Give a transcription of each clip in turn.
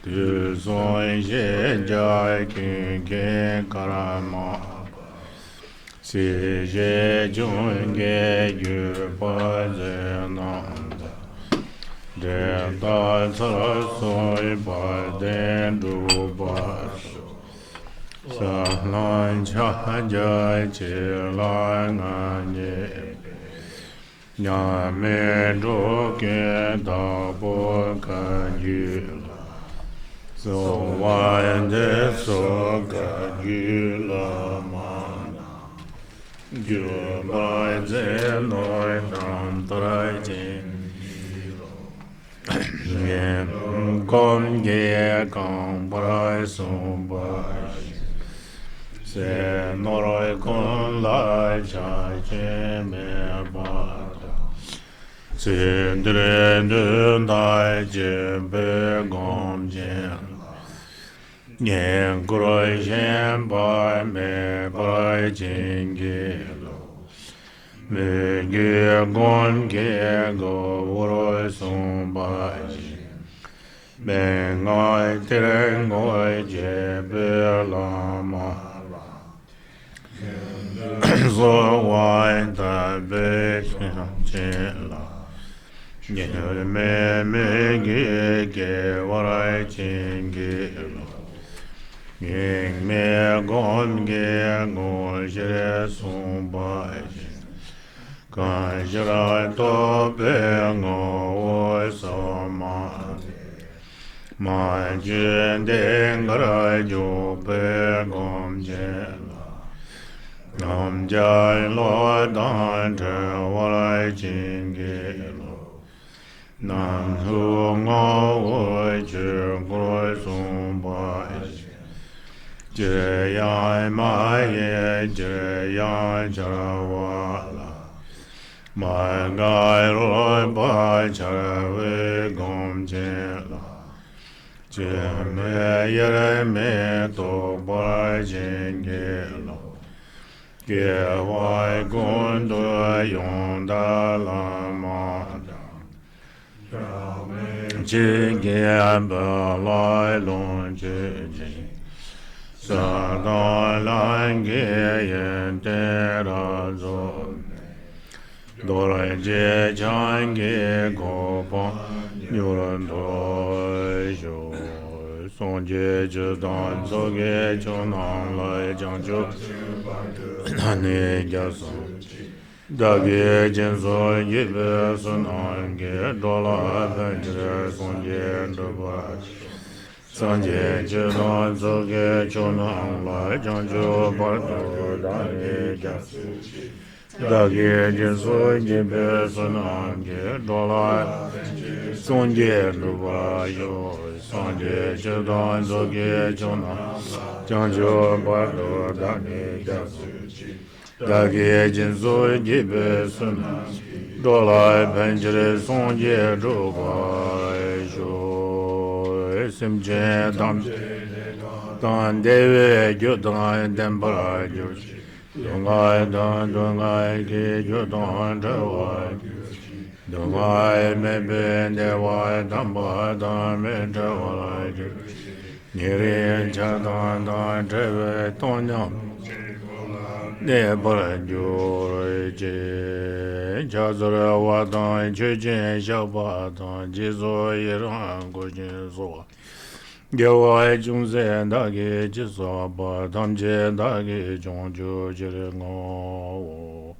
Tu son je jai kin kin karama si je jun ge yu pa je nam de ta sa soi pa den du ba sa lan cha jai chi lan an ye nhà mẹ đô kê đà bồ ca yu so hoài đế so ca yu la ma yu bài dễ nói đàm trai chinh nghe con nghe con bài sông bài sẽ nói con lại trái chê mẹ bà Sin dren dun dai jin be gom jin Nyen kuroi shen bai me bai jin ge lo Me ge gon ge go uroi song bai jin Me ngai tere ngoi je be la ma So wai da be chen la Nye me me ge ge warai chen ge lo Nye me gon ge ngo jire sung bai Kan jira to be ngo oi so ma Ma jin de ngarai jo be gom je lo Nam jai lo dan te warai chen ge lo Nam hu ngô ôi chư ngôi sung bái Chư yai mai ye chư yai chara wa la Mai ngai roi bai chara ve gom che la Chư me yere me to bai chen ge lo Ge wai gun du yong da la ma Chi gian bờ lai lon chi chi Sa da lan ge yen te ra zo Do rai je chan ge go pa Nyu ran do shu Song je je dan so ge chon nang lai jang chu Na ne gya song Da ge jen so yi be sun an ge do la ben je song je do ba san je je dan so ge chon an la jang ju ba do da ne ja da ge jen so yi be sun an ge do la song je do ba yo san je je dan so ge chon an jang ju ba do da ne ja Da ge jin so ji be sun Do lai pen jire song je zhu ba shu Sim je dan de we gyu dan den pa la ju Dong ai dan dong ai ge gyu dan zhe wai Dong ai me ben de wai dan pa dan me zhe wai ju Ni rin cha dan zhe we tong nyam Ne bora jo je cha zora wa dan che chen xiao ba dan ji zo yi ran go jin so ge wa jun ze da ge ji so ba dam je da ge jong ju ji le ngo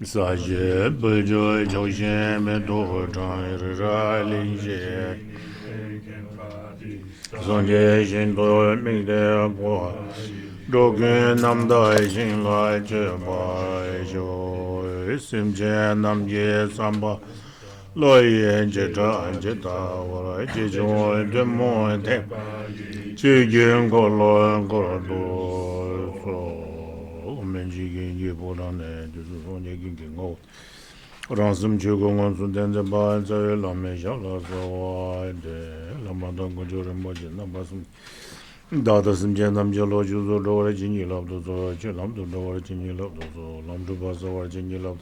sa je bu jo chou xian me do zhang ri ra li je song je xin do ming de guo Đô kê nam đại sinh lai chê bái chô Sim chê nam yê sam ba Loi yê chê tra chê ta wa lai chê chô Chê mô thê Chê kê ngô loi ngô ra đô So Men chê kê yê bô rang nè Chê su song yê kê kê ngô Rang sim chê kô ngô su ten chê bái chê yê la me xiao la sa wa de La ma tang kô chô rin bò chê nam ba sim Da da sim chen nam je lo ju zo lo re jin yi lo do zo che lam do lo re jin yi lo do zo lam do ba zo re jin yi lo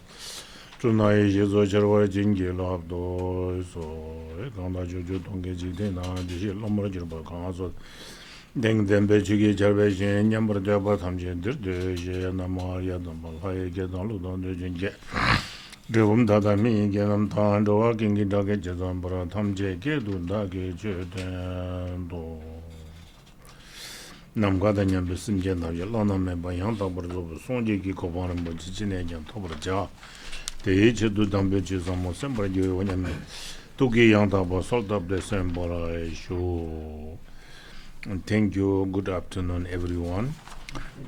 Tonight is a Jerwa Jingi Labdo, so Ganda Juju Tongi Jidina, the Lomber Jerba Council. Deng them Bechi Jervation, Yamber Jabba Tamjin, the Namaria, the Malay, get on the Jinja. Devum Dada me, get on Tando, walking in Doggy Jazambra, Tamje, get to Dagi Jedando. Namgada Nyambesin Jena, Yelana Membayanta, Borzo, Sonji, Kovan, Bochin, Tobraja. The age do damage almost sembra you when you took a young about salt up the sembra show. And thank you, good afternoon, everyone.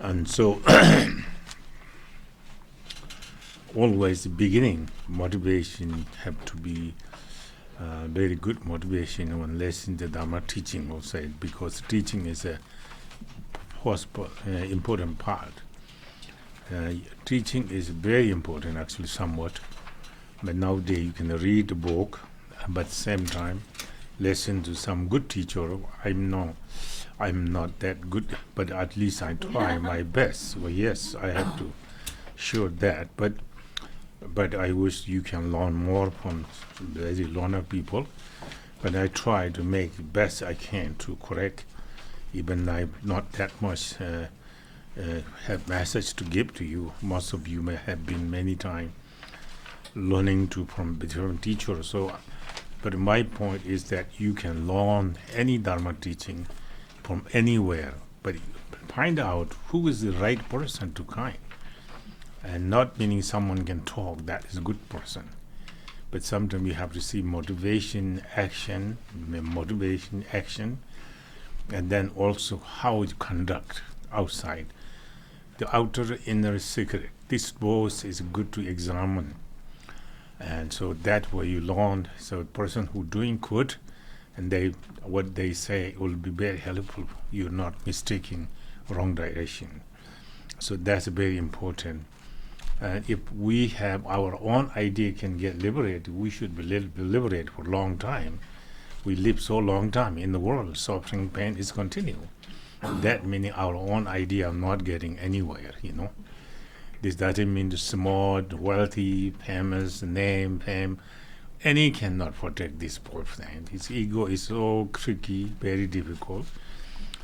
And so, always beginning motivation have to be very good motivation when listening to Dharma teaching also, because teaching is a important part. Teaching is very important, actually, somewhat. But nowadays you can read a book, but at the same time, listen to some good teacher. I'm not that good, but at least I try my best. Well, yes, I have to show that. But I wish you can learn more from very learner people. But I try to make the best I can to correct, even I'm not that much. Have message to give to you. Most of you may have been many times learning from different teachers. So, but my point is that you can learn any Dharma teaching from anywhere, but find out who is the right person to guide. And not meaning someone can talk, that is a good person. But sometimes you have to see motivation, action, and then also how it conduct outside. The outer inner secret. This both is good to examine. And so that way you learn. So a person who doing good, and what they say will be very helpful. You're not mistaking wrong direction. So that's very important. And if we have our own idea can get liberated, we should be liberated for a long time. We live so long time in the world. Suffering, pain is continuing. That meaning our own idea of not getting anywhere, This doesn't mean the smart, wealthy, famous, name, fame. Any cannot protect this poor thing. His ego is so tricky, very difficult.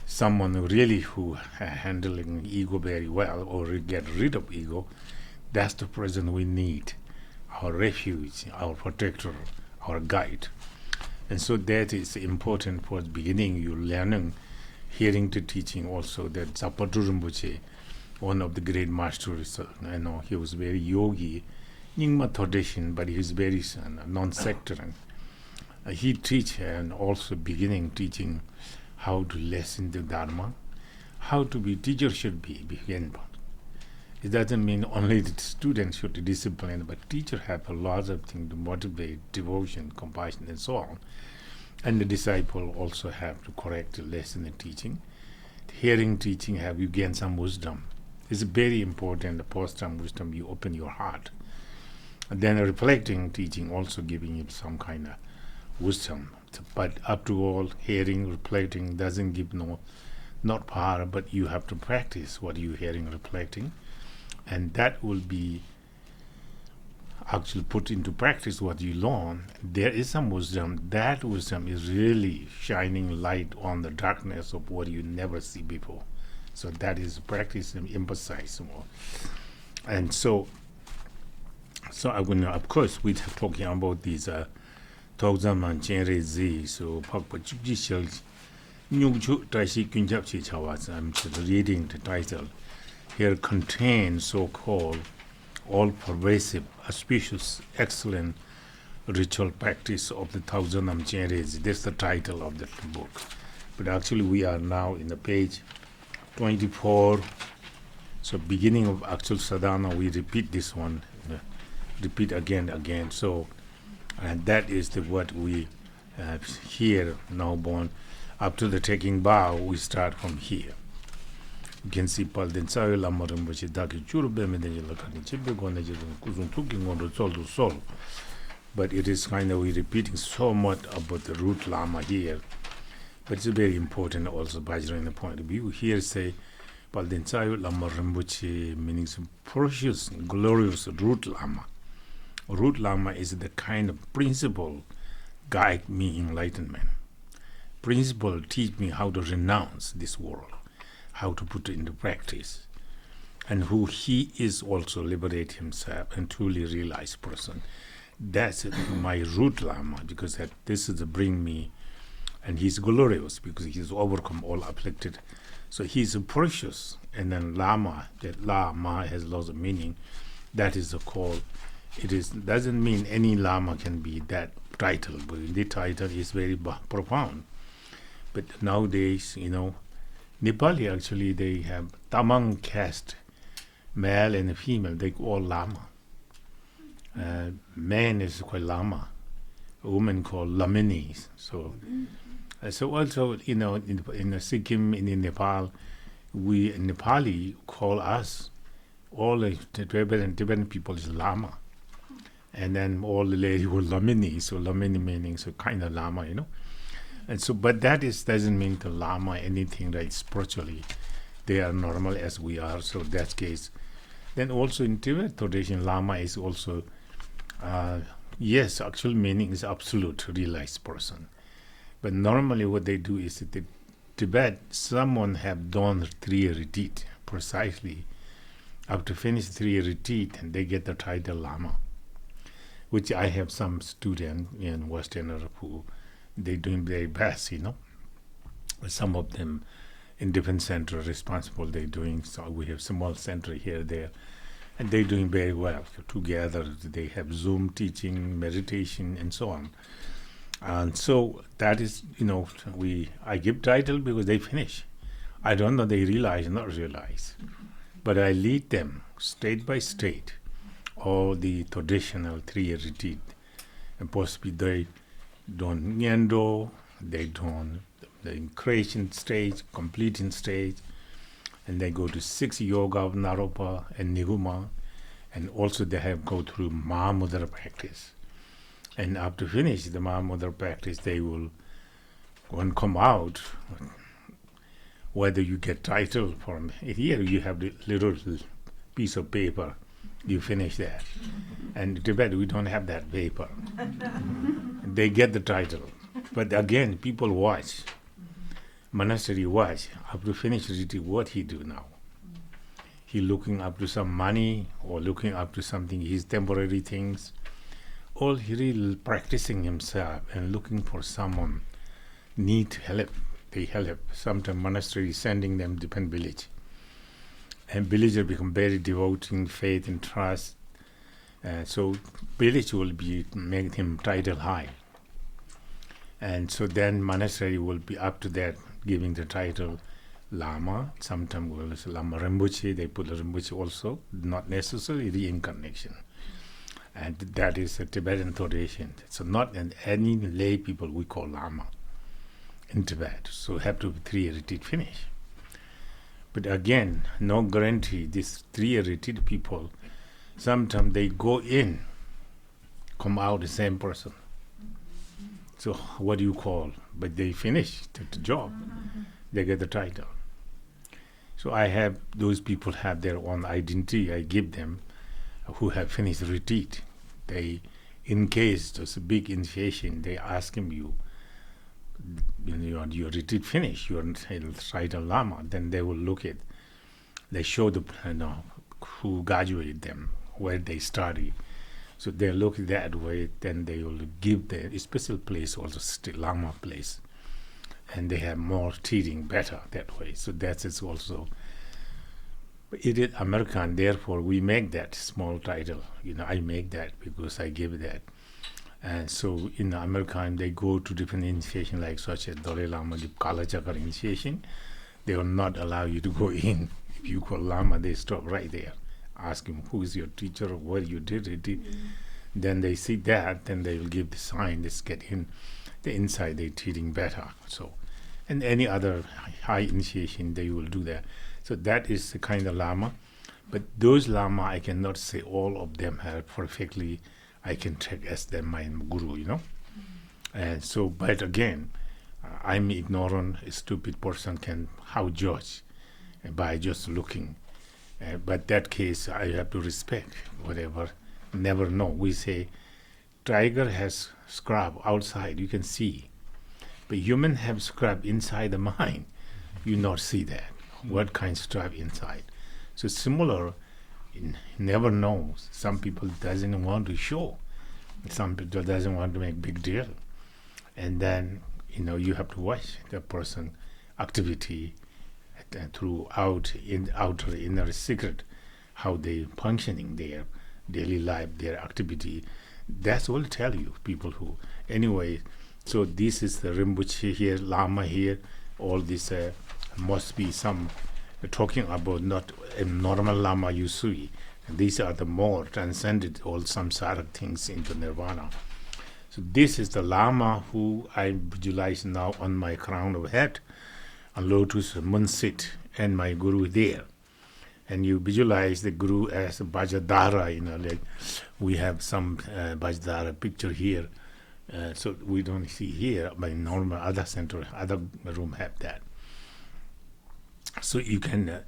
Someone really who handling ego very well or get rid of ego, that's the person we need. Our refuge, our protector, our guide. And so that is important for the beginning. You learning hearing to teaching also that Zapadu Rinpoche, one of the great masters, he was very yogi, Nyingma tradition, but he was very non-sectarian. He teach and also beginning teaching how to listen to Dharma, how to be teacher should begin. It doesn't mean only the students should be disciplined, but teacher have a lot of things to motivate, devotion, compassion, and so on. And the disciple also have to correct the lesson in teaching. Hearing teaching have you gain some wisdom. It's very important, the post-time wisdom, you open your heart. And then reflecting teaching also giving you some kind of wisdom. But after all, hearing, reflecting doesn't give not power, but you have to practice what you're hearing, reflecting. And that will be actually put into practice what you learn. There is some wisdom. That wisdom is really shining light on the darkness of what you never see before. So that is practice and emphasize more. And so I'm going to, of course, we're talking about these Togzam and Chenre Z. So Papa Chukji Nyung Tashi Kunjab Chichawas. I'm just reading the title. Here contains so-called all-pervasive, auspicious, excellent ritual practice of the Thousand Amcheres. That's the title of the book. But actually we are now in the page 24. So beginning of actual sadhana, we repeat this one, repeat again. So, and that is what we here now born. Up to the taking bow, we start from here. You can see Pal den Sayo Lamarum, which is Daki Churube Medellakani Chibegon, Kuzun Tuking on the soul to soul. But it is kind of we repeating so much about the root Lama here. But it's very important also, Bajra, the point of view. Here say Pal den Sayo Lamarum, which meaning some precious, glorious root Lama. Root Lama is the kind of principle guide me enlightenment. Principle teach me how to renounce this world, how to put it into practice, and who he is also liberate himself and truly realize person. That's my root Lama, because this is the bring me, and he's glorious because he's overcome all afflicted. So he's precious, and then Lama, that Lama has lots of meaning. That is the call. It is doesn't mean any Lama can be that title, but the title is very profound. But nowadays, Nepali actually they have Tamang caste, male and female, they all Lama. Man is called Lama, women called Laminis. So also, in Sikkim, in Nepal, we in Nepali call us, all the Tibetan people is Lama. And then all the ladies were Lamini, so Lamini meaning, so kind of Lama, And so, but that doesn't mean the Lama anything like spiritually. They are normal as we are, so that's case. Then also in Tibet tradition, Lama is also, yes, actual meaning is absolute, realized person. But normally what they do is that Tibet, someone have done 3 retreat precisely. After finish 3 retreat, and they get the title Lama, which I have some student in Western Europe who they doing very best, Some of them in different center responsible they doing. So we have small center here, there, and they doing very well. Together they have Zoom teaching, meditation, and so on. And so that is, I give title because they finish. I don't know they realize, not realize. But I lead them state by state, all the traditional 3-year retreat. And possibly they done Nyendo, they done the creation stage, completing stage, and they go to 6 yoga of Naropa and Niguma, and also they have go through Mahamudra practice. And after finish the Mahamudra practice, they will, when come out, whether you get title from here, you have the little piece of paper, you finish that. And in Tibet, we don't have that paper. They get the title. But again, people watch. Monastery watch. After finish retreat, what he do now? He looking up to some money or looking up to something, his temporary things. All he really practicing himself and looking for someone need help. They help. Sometimes monastery sending them different village. And villager become very devoting, faith and trust. So village will be make him title high. And so then monastery will be up to that, giving the title Lama. Sometimes will say Lama Rinpoche, they put Rinpoche also, not necessarily reincarnation. And that is a Tibetan tradition. So not any lay people we call Lama in Tibet. So have to be 3-year retreat finish. But again, no guarantee. These 3-year retreat people, sometimes they go in, come out the same person. So what do you call? But they finish the job. They get the title. So I have, those people have their own identity. I give them who have finished retreat. They, in case there's a big initiation, they ask him your retreat finished, your title Lama, then they will look at, they show the who graduated them, where they study. So they look that way, then they will give the special place, also Lama place. And they have more teaching better that way. So that is also, it is American, therefore we make that small title. I make that because I give that. And so in American, they go to different initiation, like such as Dalai Lama, the Kala Chakra initiation. They will not allow you to go in. If you call Lama, they stop right there. Ask him, who is your teacher, or what you did it. Then they see that, then they will give the sign, let's get in. The inside, they're treating better. So, and any other high initiation, they will do that. So that is the kind of Lama. But those Lama, I cannot say all of them have perfectly, I can take as them my guru, And so, but again, I'm ignorant, a stupid person can how judge by just looking. But that case, I have to respect whatever never know. We say tiger has scrub outside, you can see. But human have scrub inside the mind. You not see that. What kind of scrub inside? So similar, never knows. Some people doesn't want to show. Some people doesn't want to make big deal. And then, you have to watch the person activity throughout in outer inner secret, how they functioning their daily life, their activity. That's will tell you people who anyway. So this is the Rinpoche here, Lama here. All this must be some talking about not a normal Lama you see. These are the more transcended all samsaric things into nirvana. So this is the Lama who I visualize now on my crown of head, on lotus moon sit, and my guru there. And you visualize the guru as Bajadara, like we have some Bajadara picture here. So we don't see here, but in normal other center, other room have that. So you can,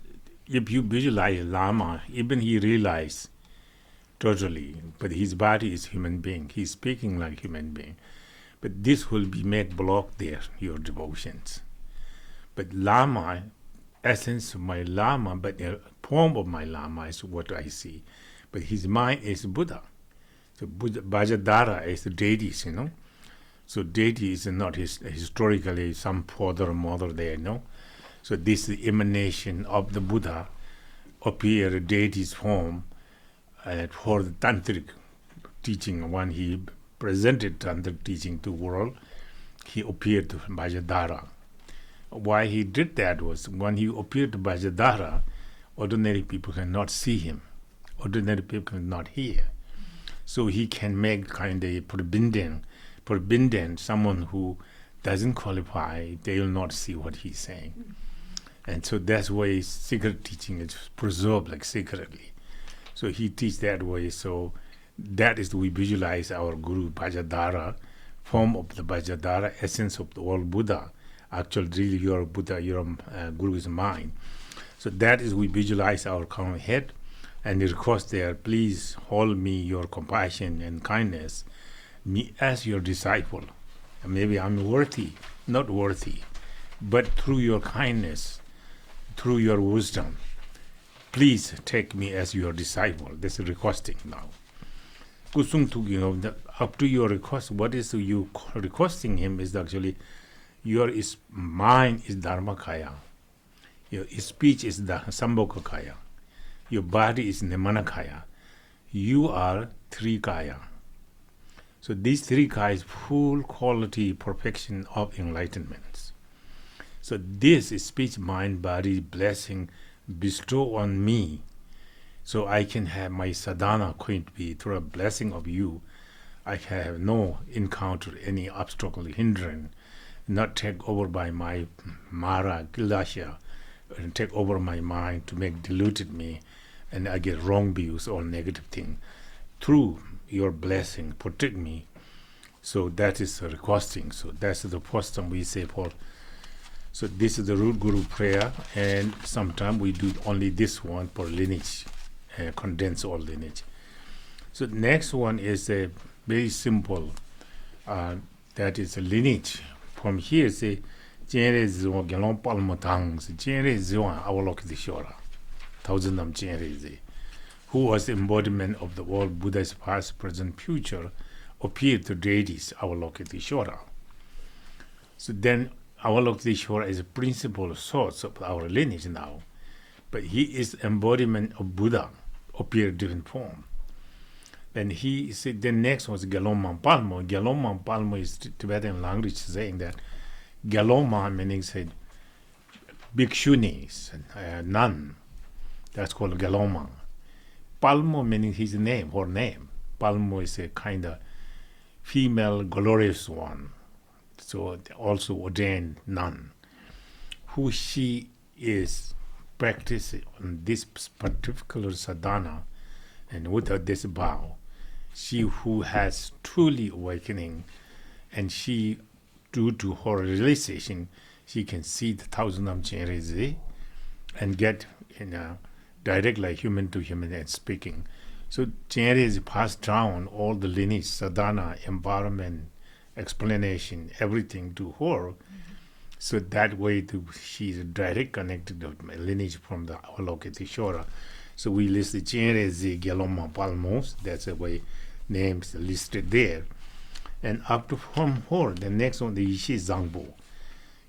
if you visualize Lama, even he realize totally, but his body is human being. He's speaking like human being. But this will be made block there, your devotions. But Lama, essence of my Lama, but the form of my Lama is what I see. But his mind is Buddha. So Bajadara is the deities, So deity is not historically some father or mother there, So this is the emanation of the Buddha appear deity's form for the tantric teaching. When he presented tantric teaching to the world, he appeared to Bajadara. Why he did that was when he appeared to Bajadara, ordinary people cannot see him. Ordinary people cannot hear. So he can make kind of forbidden someone who doesn't qualify, they will not see what he's saying. And so that's why secret teaching is preserved like secretly. So he teach that way. So that is we visualize our Guru Bajadara, form of the Bajadara, essence of the old Buddha. Actually, really your Buddha, your Guru is mine. So that is we visualize our crown head and request there, please hold me your compassion and kindness, me as your disciple. And maybe I'm worthy, not worthy, but through your kindness, through your wisdom, please take me as your disciple. This is requesting now. Kusung tu, up to your request, what is you requesting him is actually your mind is Dharmakaya, your speech is Sambhogakaya, your body is Nimanakaya. You are three kaya. So these three kaya is full quality perfection of enlightenment. So this is speech, mind, body, blessing bestow on me, so I can have my sadhana going to be through a blessing of you. I have no encounter any obstacle, hindrance, not take over by my Mara, Gilasha, and take over my mind to make diluted me, and I get wrong views or negative thing. Through your blessing, protect me. So that is requesting. So that's the first time we say for. So this is the root guru prayer, and sometimes we do only this one for lineage, condense all lineage. So next one is a very simple. That is a lineage. From here, say, Jenre Ziwa Galon Palmotang, Jenre Ziwa Awalokishora, thousand of Jenre, who was the embodiment of the world Buddha's past, present, future, appeared to deities Avalokiteshvara. So then Avalokiteshvara is a principal source of our lineage now, but he is embodiment of Buddha, appeared different form. Then he said, the next was Galoma Palmo. Galoma Palmo is Tibetan language saying that Galoma meaning said bhikshunis, nun. That's called Galoma. Palmo meaning his name, her name. Palmo is a kind of female glorious one. So also ordained nun. Who she is practicing on this particular sadhana and without this vow. She who has truly awakening, and she, due to her realization, she can see the thousand of Chenrezé and get direct like human to human and speaking. So Chenre is passed down all the lineage, sadhana, empowerment, explanation, everything to her. So that way, she's direct connected to my lineage from the Avalokiteshvara. So we list the Chenre Zi Geloma Palmos. That's the way names listed there. And up to from her, the next one, the Yishi Zangpo.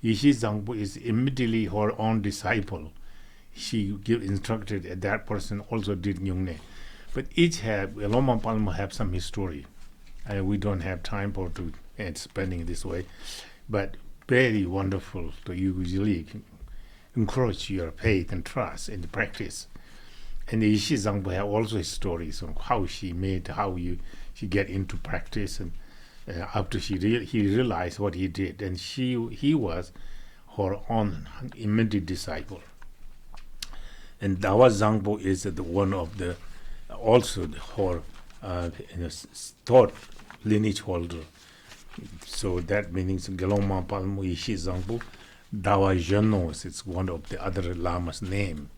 Yishi Zangpo is immediately her own disciple. She instructed that person also did Nyung. But each have, Geloma Palmo have some history. And we don't have time for to spending this way. But very wonderful to usually encourage your faith and trust in the practice. And the Yishi Zangpo have also stories on how she made, she get into practice, and after he realized what he did, and he was her own immediate disciple. And Dawa Zangpo is the one of the also her thought lineage holder. So that means Geloma Palmo Yishi Zangpo, Dawa Jenos, it's one of the other Lama's name.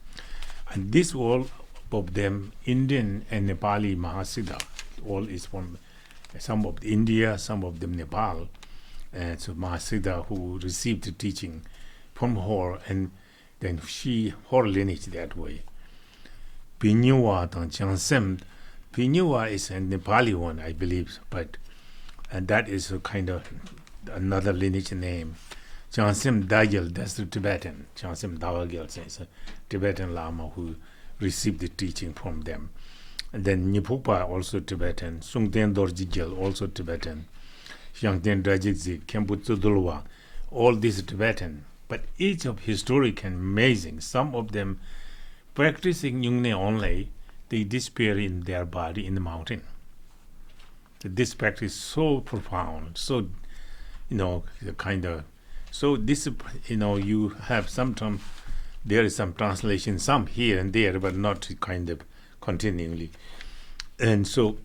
And this all of them, Indian and Nepali Mahasiddha, all is from some of India, some of them Nepal. And so Mahasiddha who received the teaching from her, and then her lineage that way. Pinyuwa and Chansem. Pinyuwa is a Nepali one, I believe, and that is a kind of another lineage name. Chansem Dayal, that's the Tibetan. Chansem Dawagel is a Tibetan Lama who received the teaching from them. And then Nipukpa, also Tibetan. Sungten Dorjigel, also Tibetan. Shangten Drajikzi, Kemputsu Dulwa, all these Tibetan. But each of historic and amazing. Some of them practicing Nyungne only, they disappear in their body in the mountain. This practice is so profound, so, kind of, so this, you have sometimes, there is some translation, some here and there, but not kind of continually. And so,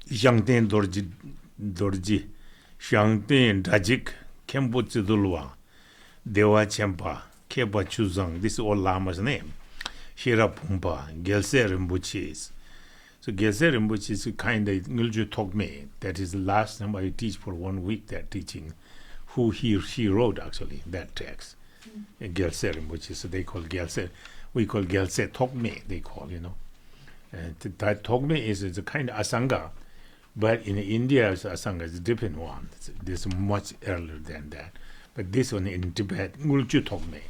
Shangten Dorji, Shangten Dajik, Kemputsu Dulwa, Dewa Chempa, Kepa Chuzang, this is all Lama's name. Shira Pumpa, Gelse Rinpoche. So Gelse Rinpoche is a kind of Ngulju Tokme. That is the last time I teach for 1 week that teaching. She wrote actually that text. Gelse Rinpoche, so they call Gelse. We call Gelse Tokme, they call, And that Tokme is a kind of Asanga. But in India, Asanga is a different one. This much earlier than that. But this one in Tibet, Ngulju Tokme.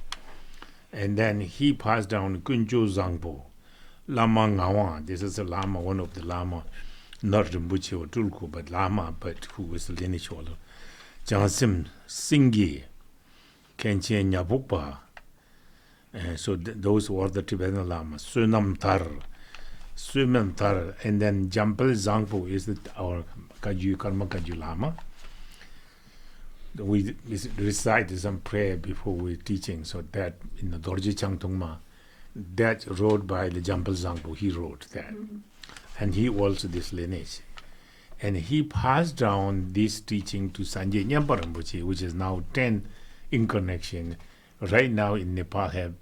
And then he passed down Kunjo Zangpo, Lama Ngawan. This is a Lama, one of the Lama, not Rinpoche or Tulku, but Lama, but who was the lineage holder. Jansim Singye, Kenchen Nyabukpa. So those were the Tibetan Lamas. Sunam Tar, and then Jampel Zangpo is our Karma Kaju Lama. We recite some prayer before we're teaching, so that in the Dorje Changtungma, that wrote by the Jampel Zangpo, he wrote that. And he also this lineage. And he passed down this teaching to Sanjay Nyampa Rinpoche, which is now 10 incarnation. Right now in Nepal,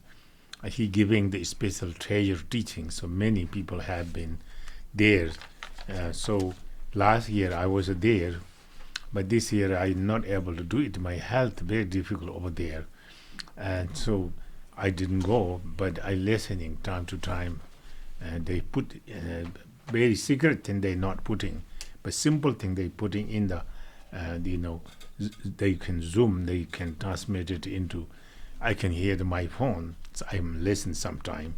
he giving the special treasure teaching, so many people have been there. So last year I was there, but this year I'm not able to do it. My health very difficult over there, and so I didn't go. But I listening time to time. They put very secret thing they not putting, but simple thing they putting in the, they can zoom, they can transmit it into. I can hear my phone. So I'm listening sometime,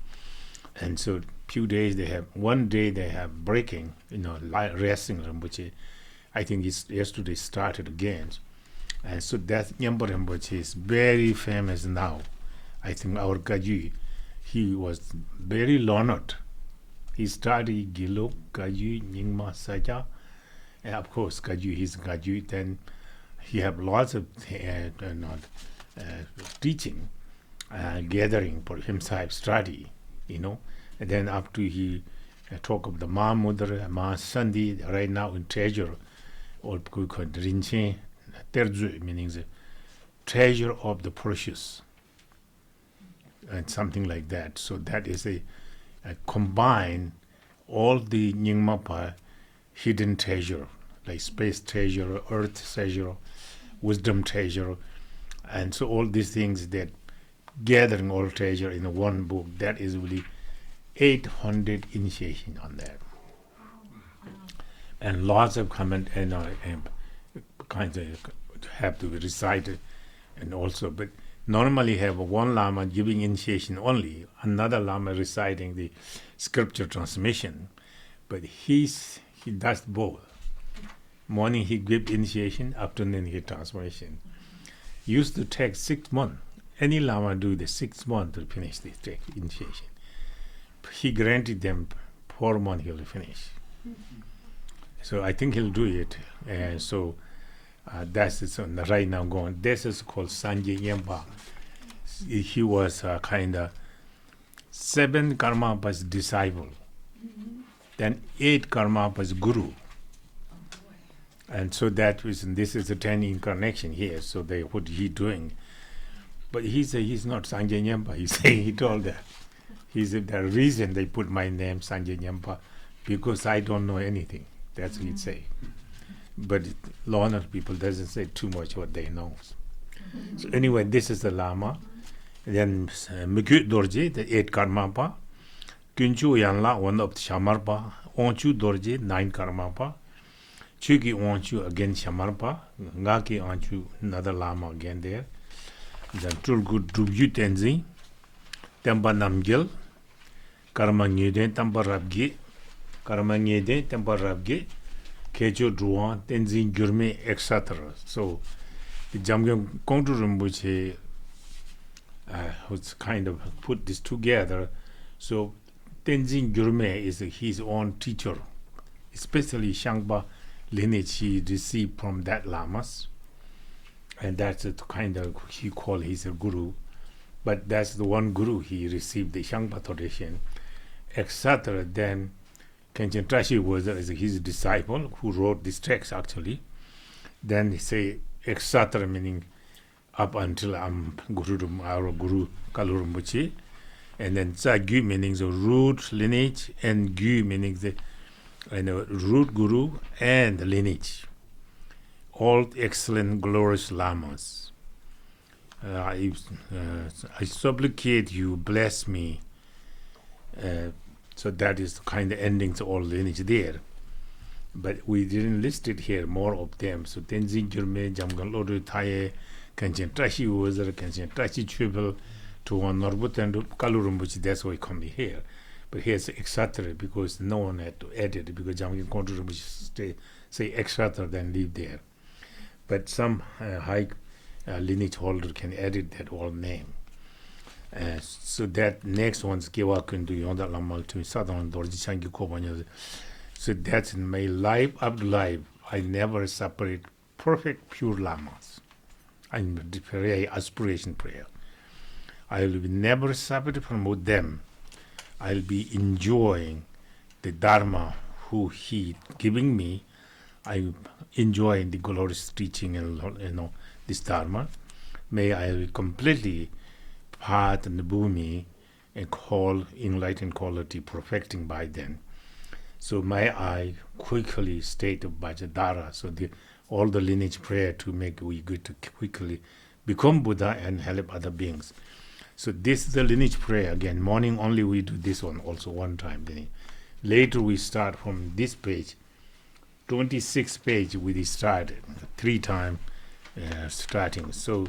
and so few days they have. One day they have breaking, resting Rinpoche. I think it's yesterday started again. And so that Nyampa Rinpoche is very famous now. I think our Kaju, he was very learned. He studied Gilo, Kaju, Nyingma, Saja. And of course, Kaju, he's Kaju. Then he have lots of teaching, gathering for himself, study, And then up to he talk of the Ma Mudra, Ma Sandi, right now in treasure, or called Rinchen, Terzu, meaning the treasure of the precious, and something like that. So that is a combine all the Nyingmapa hidden treasure, like space treasure, earth treasure, wisdom treasure, and so all these things that gathering all treasure in one book, that is really 800 initiation on that. And lots of comment and kinds of have to be recited, and also, but normally have one Lama giving initiation only, another Lama reciting the scripture transmission, but he does both. Morning he gives initiation, afternoon he transmission. Used to take 6 months. Any Lama do the 6 months to finish the initiation. He granted them 4 months he'll finish. So I think he'll do it. So that's it. So right now going. This is called Sanjay Yempa. He was kind of 7 Karmapa's disciple. Then 8 Karmapa's guru. And so that was, this is a 10 incarnation here. So what he doing? But he said he's not Sanjay Nyampa. He told that. He said the reason they put my name Sanjay Nyampa because I don't know anything. That's what he'd say. But learner people doesn't say too much what they know. So anyway, this is the Lama. Then Mekyu Dorje, the 8 Karmapa. Kunchu Yanla, 1 of the Shamarpa. Onchu Dorje, 9 Karmapa. Chuki Onchu again Shamarpa. Ngaki Onchu, another Lama again there. Then Tulgu Drubyu Tenzi. Tempa Namgil. Karma Nyeden, Tempa Rabgi. Karma Nyeden, Tempa Rabgi. Kecho Druan, Tenzin Gurme, etc. So the Jamgyam Kongtu Rinpoche was kind of put this together. So Tenzin Gurme is his own teacher, especially Shangpa lineage he received from that Lamas. And that's the kind of he called his guru. But that's the one guru he received the Shangpa tradition, etc. Then Khenchen Trashi was his disciple who wrote this text actually. Then he say etc. meaning up until our guru Kalurumbuchi. And then Tsa-gyu meaning the root lineage, and Gyu meaning the root guru and the lineage. All excellent, glorious Lamas. I supplicate you, bless me. So that is the kind of ending to all lineage there. But we didn't list it here, more of them. So Tenzin Gyurme, Jamgal Lodu Taye, Khenchen Trashi Wazar, Khenchen Trashi Chubel, to one Norbut and Kalurumbuchi, that's why come here. But here's etc. because no one had to edit it, because Jamgal Konturumbuchi say etc. then leave there. But some high lineage holder can edit that old name. So that next one's Gewa Kundu Yonda Lamal to Sadhana Dorji Changi Kobanya. So that's in my life up to life. I never separate perfect pure Lamas. I'm the prayer, aspiration prayer. I will be never separate from them. I'll be enjoying the Dharma who he giving me. I'm enjoying the glorious teaching and this Dharma. May I be completely part in the bhumi and call enlightened quality perfecting by then. So may I quickly state of Bhajadara, so all the lineage prayer to make we good to quickly become Buddha and help other beings. So this is the lineage prayer again. Morning only we do this one also one time. Then later we start from this page, 26th page we started 3 times starting. So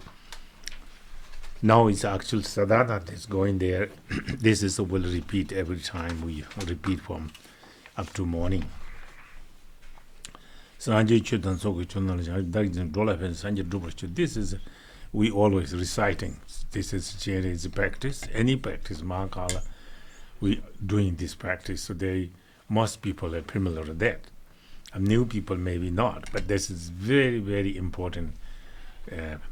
now it's actual sadhana that's going there. This is will repeat every time we repeat from up to morning. This is we always reciting. This is practice. Any practice, Mahakala, we doing this practice. So most people are familiar with that. New people maybe not, but this is very, very important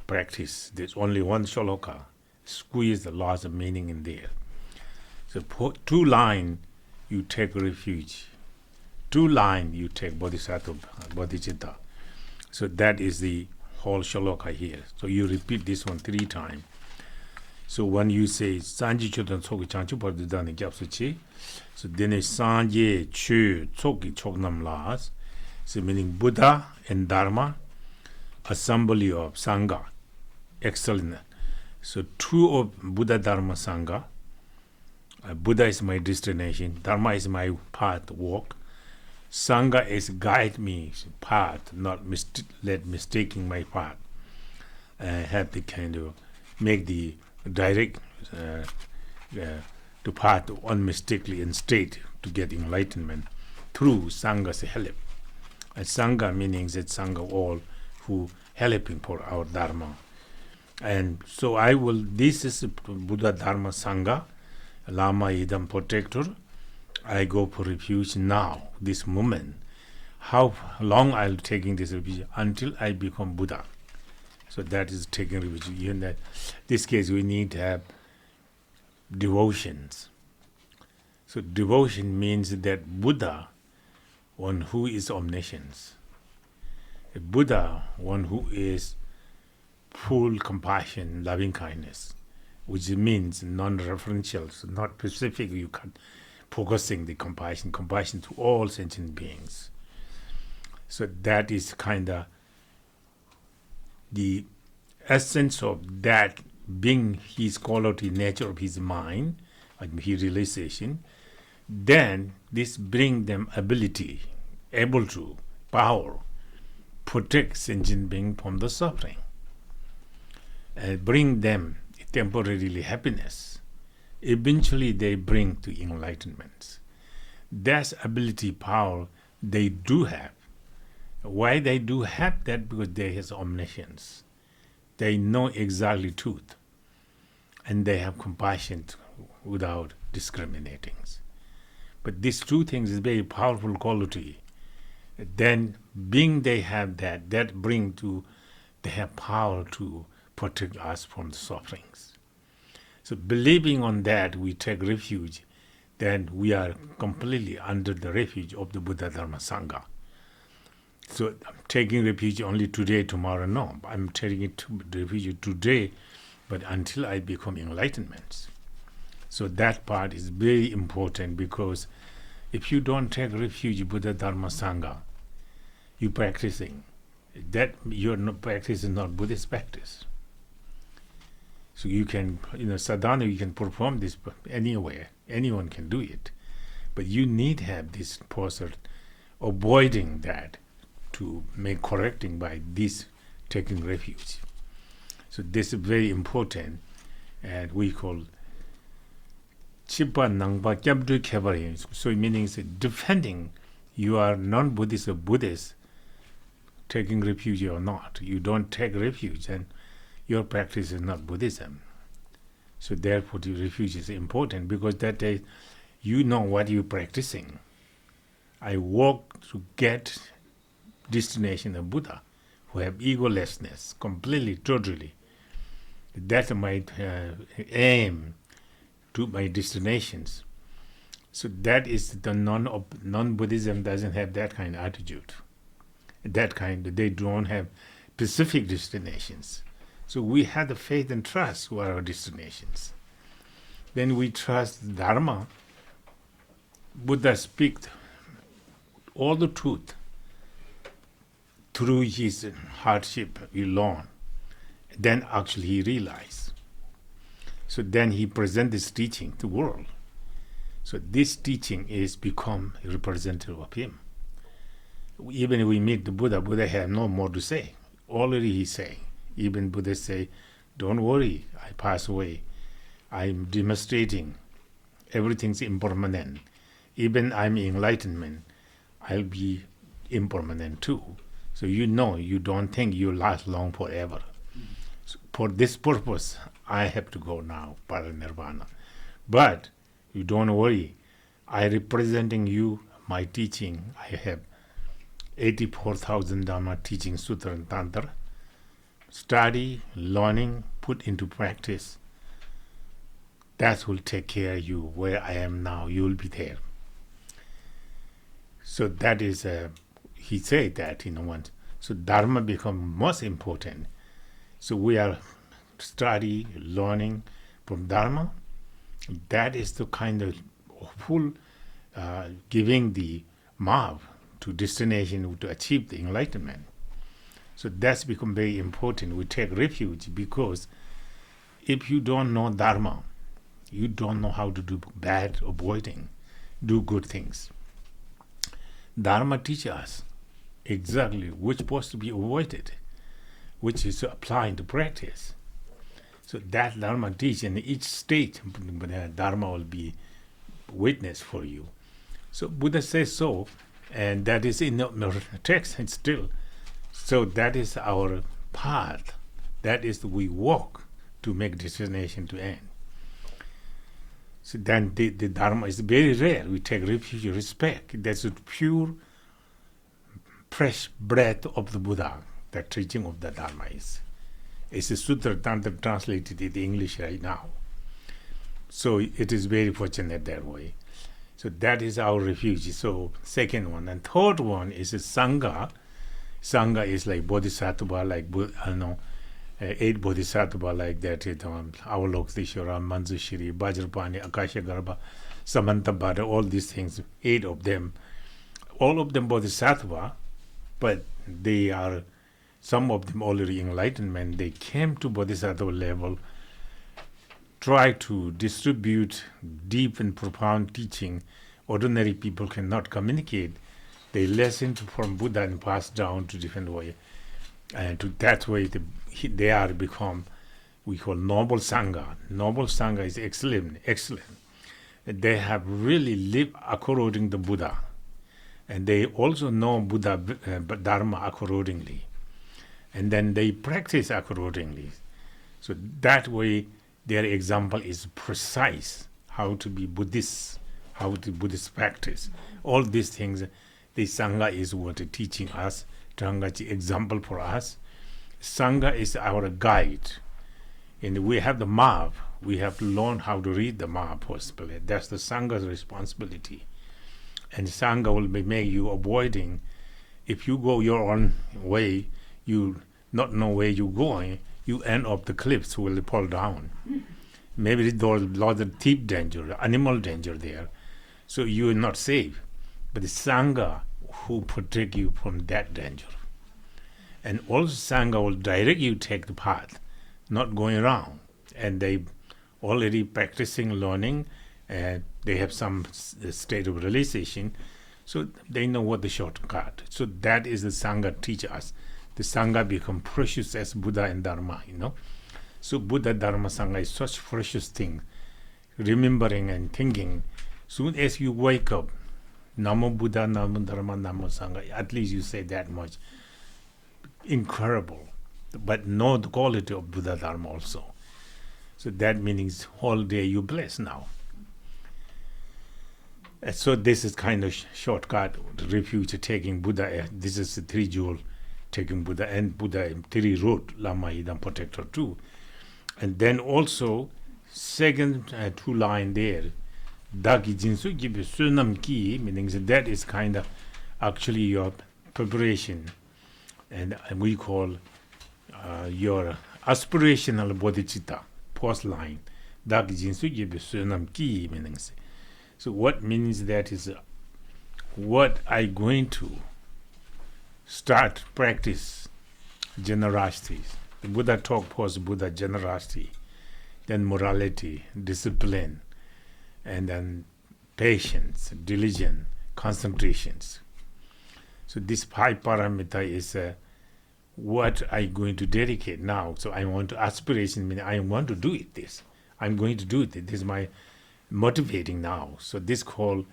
practice. There's only one shaloka. Squeeze the lots of meaning in there. So 2 lines, you take refuge. 2 lines, you take bodhisattva, bodhicitta. So that is the whole shaloka here. So you repeat this one 3 times. So when you say Sanji Chodan Tsoki Chanchu Pardudani Gyapsuchi, so then is Sanje Chu Tsoki Choknam Las, so meaning Buddha and Dharma, assembly of Sangha, excellent. So two of Buddha Dharma Sangha. Buddha is my destination, Dharma is my path, walk. Sangha is guide me path, not let mistaking my path. Have the kind of make the direct to path unmistakably and straight to get enlightenment through Sangha's help. Sangha meaning that Sangha all who helping for our Dharma. And so this is Buddha Dharma Sangha, Lama Idam protector. I go for refuge now, this moment. How long I'll taking this refuge until I become Buddha. So that is taking refuge. In that this case, we need to have devotions. So devotion means that Buddha, one who is omniscience. A Buddha, one who is full compassion, loving kindness, which means non-referential, so not specific. You can focusing the compassion to all sentient beings. So that is kind of the essence of that being his quality, nature of his mind, like his realization. Then this bring them ability, able to, power, protect sentient being from the suffering, and bring them temporarily happiness. Eventually they bring to enlightenment. That's ability, power they do have. Why they do have that? Because they have omniscience. They know exactly truth. And they have compassion without discriminating. But these two things is very powerful quality. Then being they have that bring to, they have power to protect us from the sufferings. So believing on that, we take refuge, then we are completely under the refuge of the Buddha Dharma Sangha. So I'm taking refuge only today, tomorrow, no. I'm taking it to refuge today, but until I become enlightenment. So that part is very important, because if you don't take refuge Buddha Dharma Sangha, you practicing, that your practice is not Buddhist practice. So you can, sadhana, you can perform this anywhere. Anyone can do it. But you need to have this person avoiding that to make correcting by this taking refuge. So this is very important, and we call Chipa Nangpa Kyabdu Kebari. So it means defending you are non-Buddhist or Buddhist, taking refuge or not. You don't take refuge, and your practice is not Buddhism. So therefore the refuge is important, because that day you know what you're practicing. I walk to get destination of Buddha, who have egolessness, completely, totally. That's my aim to my destinations. So that is the non-Buddhism doesn't have that kind of attitude. They don't have specific destinations. So we have the faith and trust who are our destinations. Then we trust Dharma. Buddha speaks all the truth through his hardship he learned. Then actually he realized. So then he presents this teaching to the world. So this teaching is become a representative of him. Even if we meet the Buddha, Buddha has no more to say. Already he say. Even Buddha say, don't worry, I pass away. I'm demonstrating everything's impermanent. Even I'm enlightenment, I'll be impermanent too. So you don't think you last long forever. So for this purpose, I have to go now, parinirvana. But you don't worry, I representing you, my teaching. I have 84,000 Dhamma teaching Sutra and Tantra. Study, learning, put into practice. That will take care of you. Where I am now, you will be there. So that is, he said that, once. So Dharma become most important. So we are study, learning, from Dharma, that is the kind of full giving the map to destination to achieve the enlightenment. So that's become very important. We take refuge because if you don't know Dharma, you don't know how to do bad avoiding, do good things. Dharma teaches us exactly which supposed to be avoided, which is to apply into practice. So that Dharma teaches in each state, Dharma will be witness for you. So Buddha says so, and that is in the text and still. So that is our path. That is we walk to make destination to end. So then the Dharma is very rare. We take refuge, respect. That's the pure, fresh breath of the Buddha. The teaching of the Dharma is. It's a Sutra Tantra translated in English right now. So it is very fortunate that way. So that is our refuge. So second one. And third one is a Sangha. Sangha is like Bodhisattva, like, eight Bodhisattva like that. Avalokiteshvara, Manjushri, Vajrapani, Akashagarbha, Samantabhadra, all these things, 8 of them. All of them Bodhisattva, but they are, some of them already enlightenment. They came to Bodhisattva level, try to distribute deep and profound teaching. Ordinary people cannot communicate. They listen from Buddha and pass down to different way. And to that way, they are become, we call noble Sangha. Noble Sangha is excellent. They have really lived according to Buddha. And they also know Buddha Dharma accordingly. And then they practice accordingly. So that way, their example is precise, how to be Buddhist, how to Buddhist practice. All these things, the Sangha is what is teaching us. Sangha is example for us. Sangha is our guide. And we have the map. We have to learn how to read the map possibly. That's the Sangha's responsibility. And Sangha will make you avoiding. If you go your own way, you not know where you're going, you end up the cliffs will fall down. Maybe there's a lot of thief danger, animal danger there. So you are not safe. But the Sangha who protect you from that danger. And also Sangha will direct you take the path, not going around. And they already practicing learning, and they have some state of realization, so they know what the shortcut. So that is the Sangha teach us. The Sangha become precious as Buddha and Dharma, So Buddha, Dharma, Sangha is such precious thing. Remembering and thinking, soon as you wake up, Namo Buddha, Namo Dharma, Namo Sangha, at least you say that much. Incredible. But know the quality of Buddha Dharma also. So that means whole day you bless now. So this is kind of shortcut, refuge taking Buddha. This is the 3 jewel taking Buddha, and Buddha 3 road, Lama Hidam protector too. And then also, second 2 line there, Dagi Jinsu give you Sunam Ki, meaning that is kind of actually your preparation. And we call your aspirational bodhicitta, post line. Dagi Jinsu give you Sunam Ki, meaning. So what means that is what I going to start practice generosity. The Buddha talk post Buddha generosity, then morality, discipline, and then patience, diligence, concentrations. So this 5 parameter is what I'm going to dedicate now. So I want to aspiration, meaning I want to do it this. I'm going to do it. This is my motivating now. So this called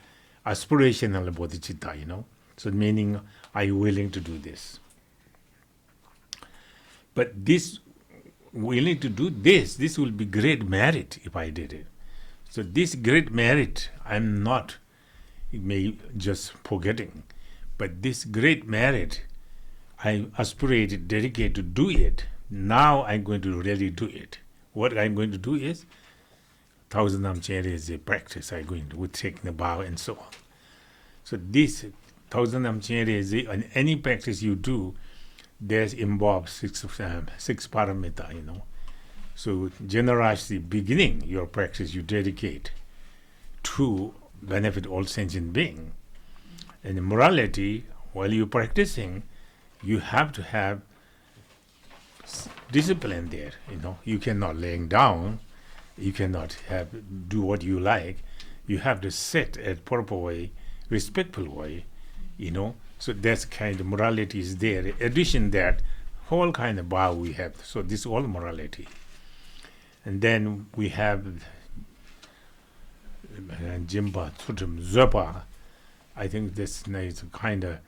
aspirational bodhicitta, So meaning I'm willing to do this. But this willing to do this will be great merit if I did it. So this great merit, I'm not just forgetting. But this great merit, I aspirated, dedicated to do it. Now I'm going to really do it. What I'm going to do is 1,000 Namchenri is a practice I'm going to, with taking the bow and so on. So this 1,000 Namchenri is on any practice you do, there's involved 6 parameter, So generosity, beginning your practice, you dedicate to benefit all sentient being. And morality, while you're practicing, you have to have discipline there. You cannot laying down, you cannot do what you like. You have to sit at proper way, respectful way. So that's kind of morality is there. In addition that whole kind of vow we have. So this is all morality. And then we have Jimba Tsutum Zopa. I think this is kind of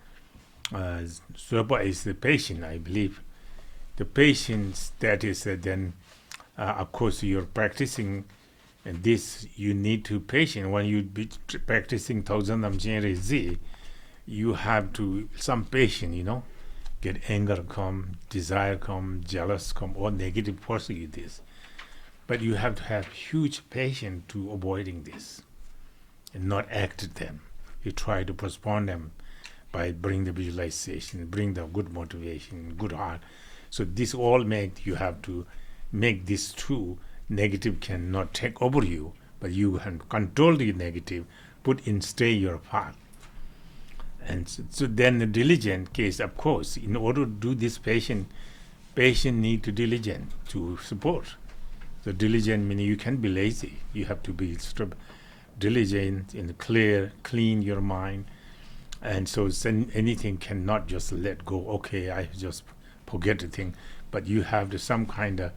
Zopa is the patient, I believe. The patience that is then, of course, you're practicing, and this you need to patient. When you be practicing Thousand Amjere Z, you have to some patience, get anger come, desire come, jealous come, or negative pursue this. But you have to have huge patience to avoiding this and not act them. You try to postpone them by bring the visualization, bring the good motivation, good heart. So this all you have to make this true. Negative cannot take over you, but you can control the negative, put in stay your path. And so then the diligent case, of course, in order to do this patient need to diligent to support. So diligent meaning you can be lazy. You have to be diligent and clean your mind. And so anything cannot just let go. Okay, I just forget the thing. But you have some kind of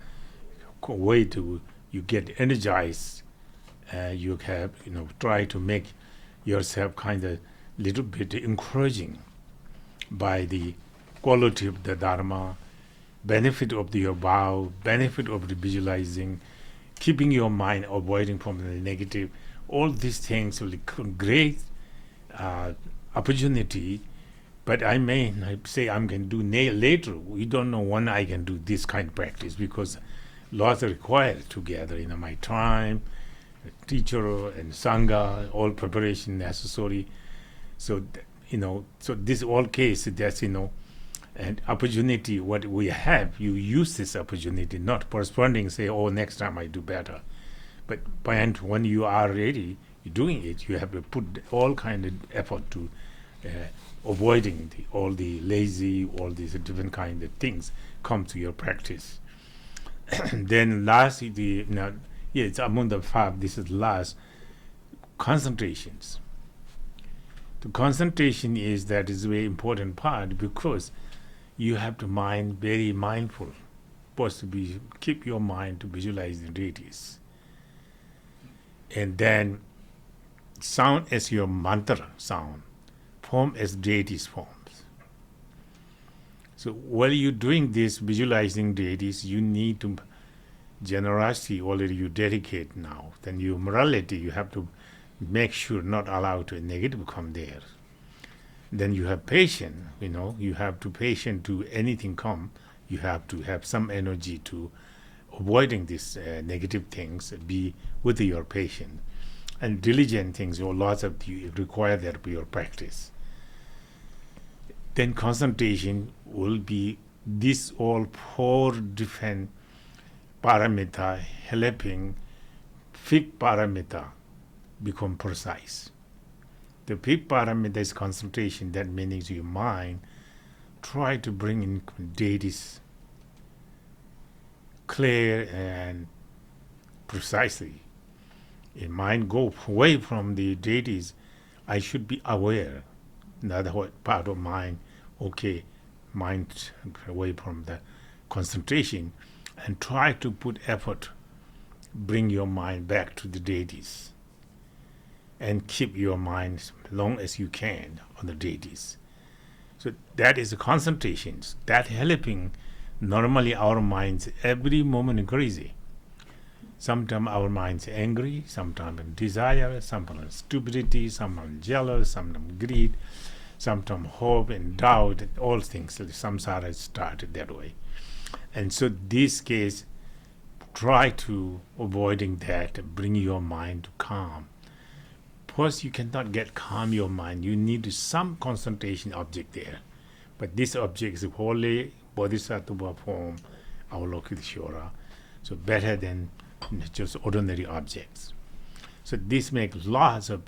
way to you get energized. You have try to make yourself kind of little bit encouraging by the quality of the Dharma, benefit of your vow, benefit of the visualizing, keeping your mind avoiding from the negative. All these things will great opportunity. But I may say I'm going to do later. We don't know when I can do this kind of practice because lots are required together. My time, teacher and sangha, all preparation necessary. So so this all case that's and opportunity what we have. You use this opportunity, not corresponding. Say, oh, next time I do better. But when you are ready, you're doing it. You have to put all kind of effort to. Avoiding all the lazy, all these different kind of things come to your practice. Then last, it's among the five. This is last concentrations. The concentration is a very important part because you have to mind very mindful. Supposed to keep your mind to visualize the deities, and then sound as your mantra sound. Form as deities forms. So while you're doing this, visualizing deities, you need to generosity already you dedicate now. Then your morality, you have to make sure not allow to negative come there. Then you have patience, you have to patient to anything come. You have to have some energy to avoiding these negative things, be with your patient. And diligent things, or lots of you require that for your practice. Then concentration will be this all four different parameter helping fifth parameter become precise. The fifth parameter is concentration. That means your mind try to bring in deities clear and precisely. Your mind go away from the deities. I should be aware. Another part of mind. Okay, mind away from the concentration and try to put effort, bring your mind back to the deities and keep your mind as long as you can on the deities. So that is the concentration. That helping normally our minds every moment crazy. Sometimes our minds angry, sometimes desire, sometimes stupidity, sometimes jealous, sometimes greed, sometimes hope and doubt, all things. Samsara started that way. And so this case, try to avoiding that, bring your mind to calm. First, you cannot get calm your mind. You need some concentration object there. But this object is wholly Bodhisattva form, Avalokiteshvara. So better than just ordinary objects. So this makes lots of,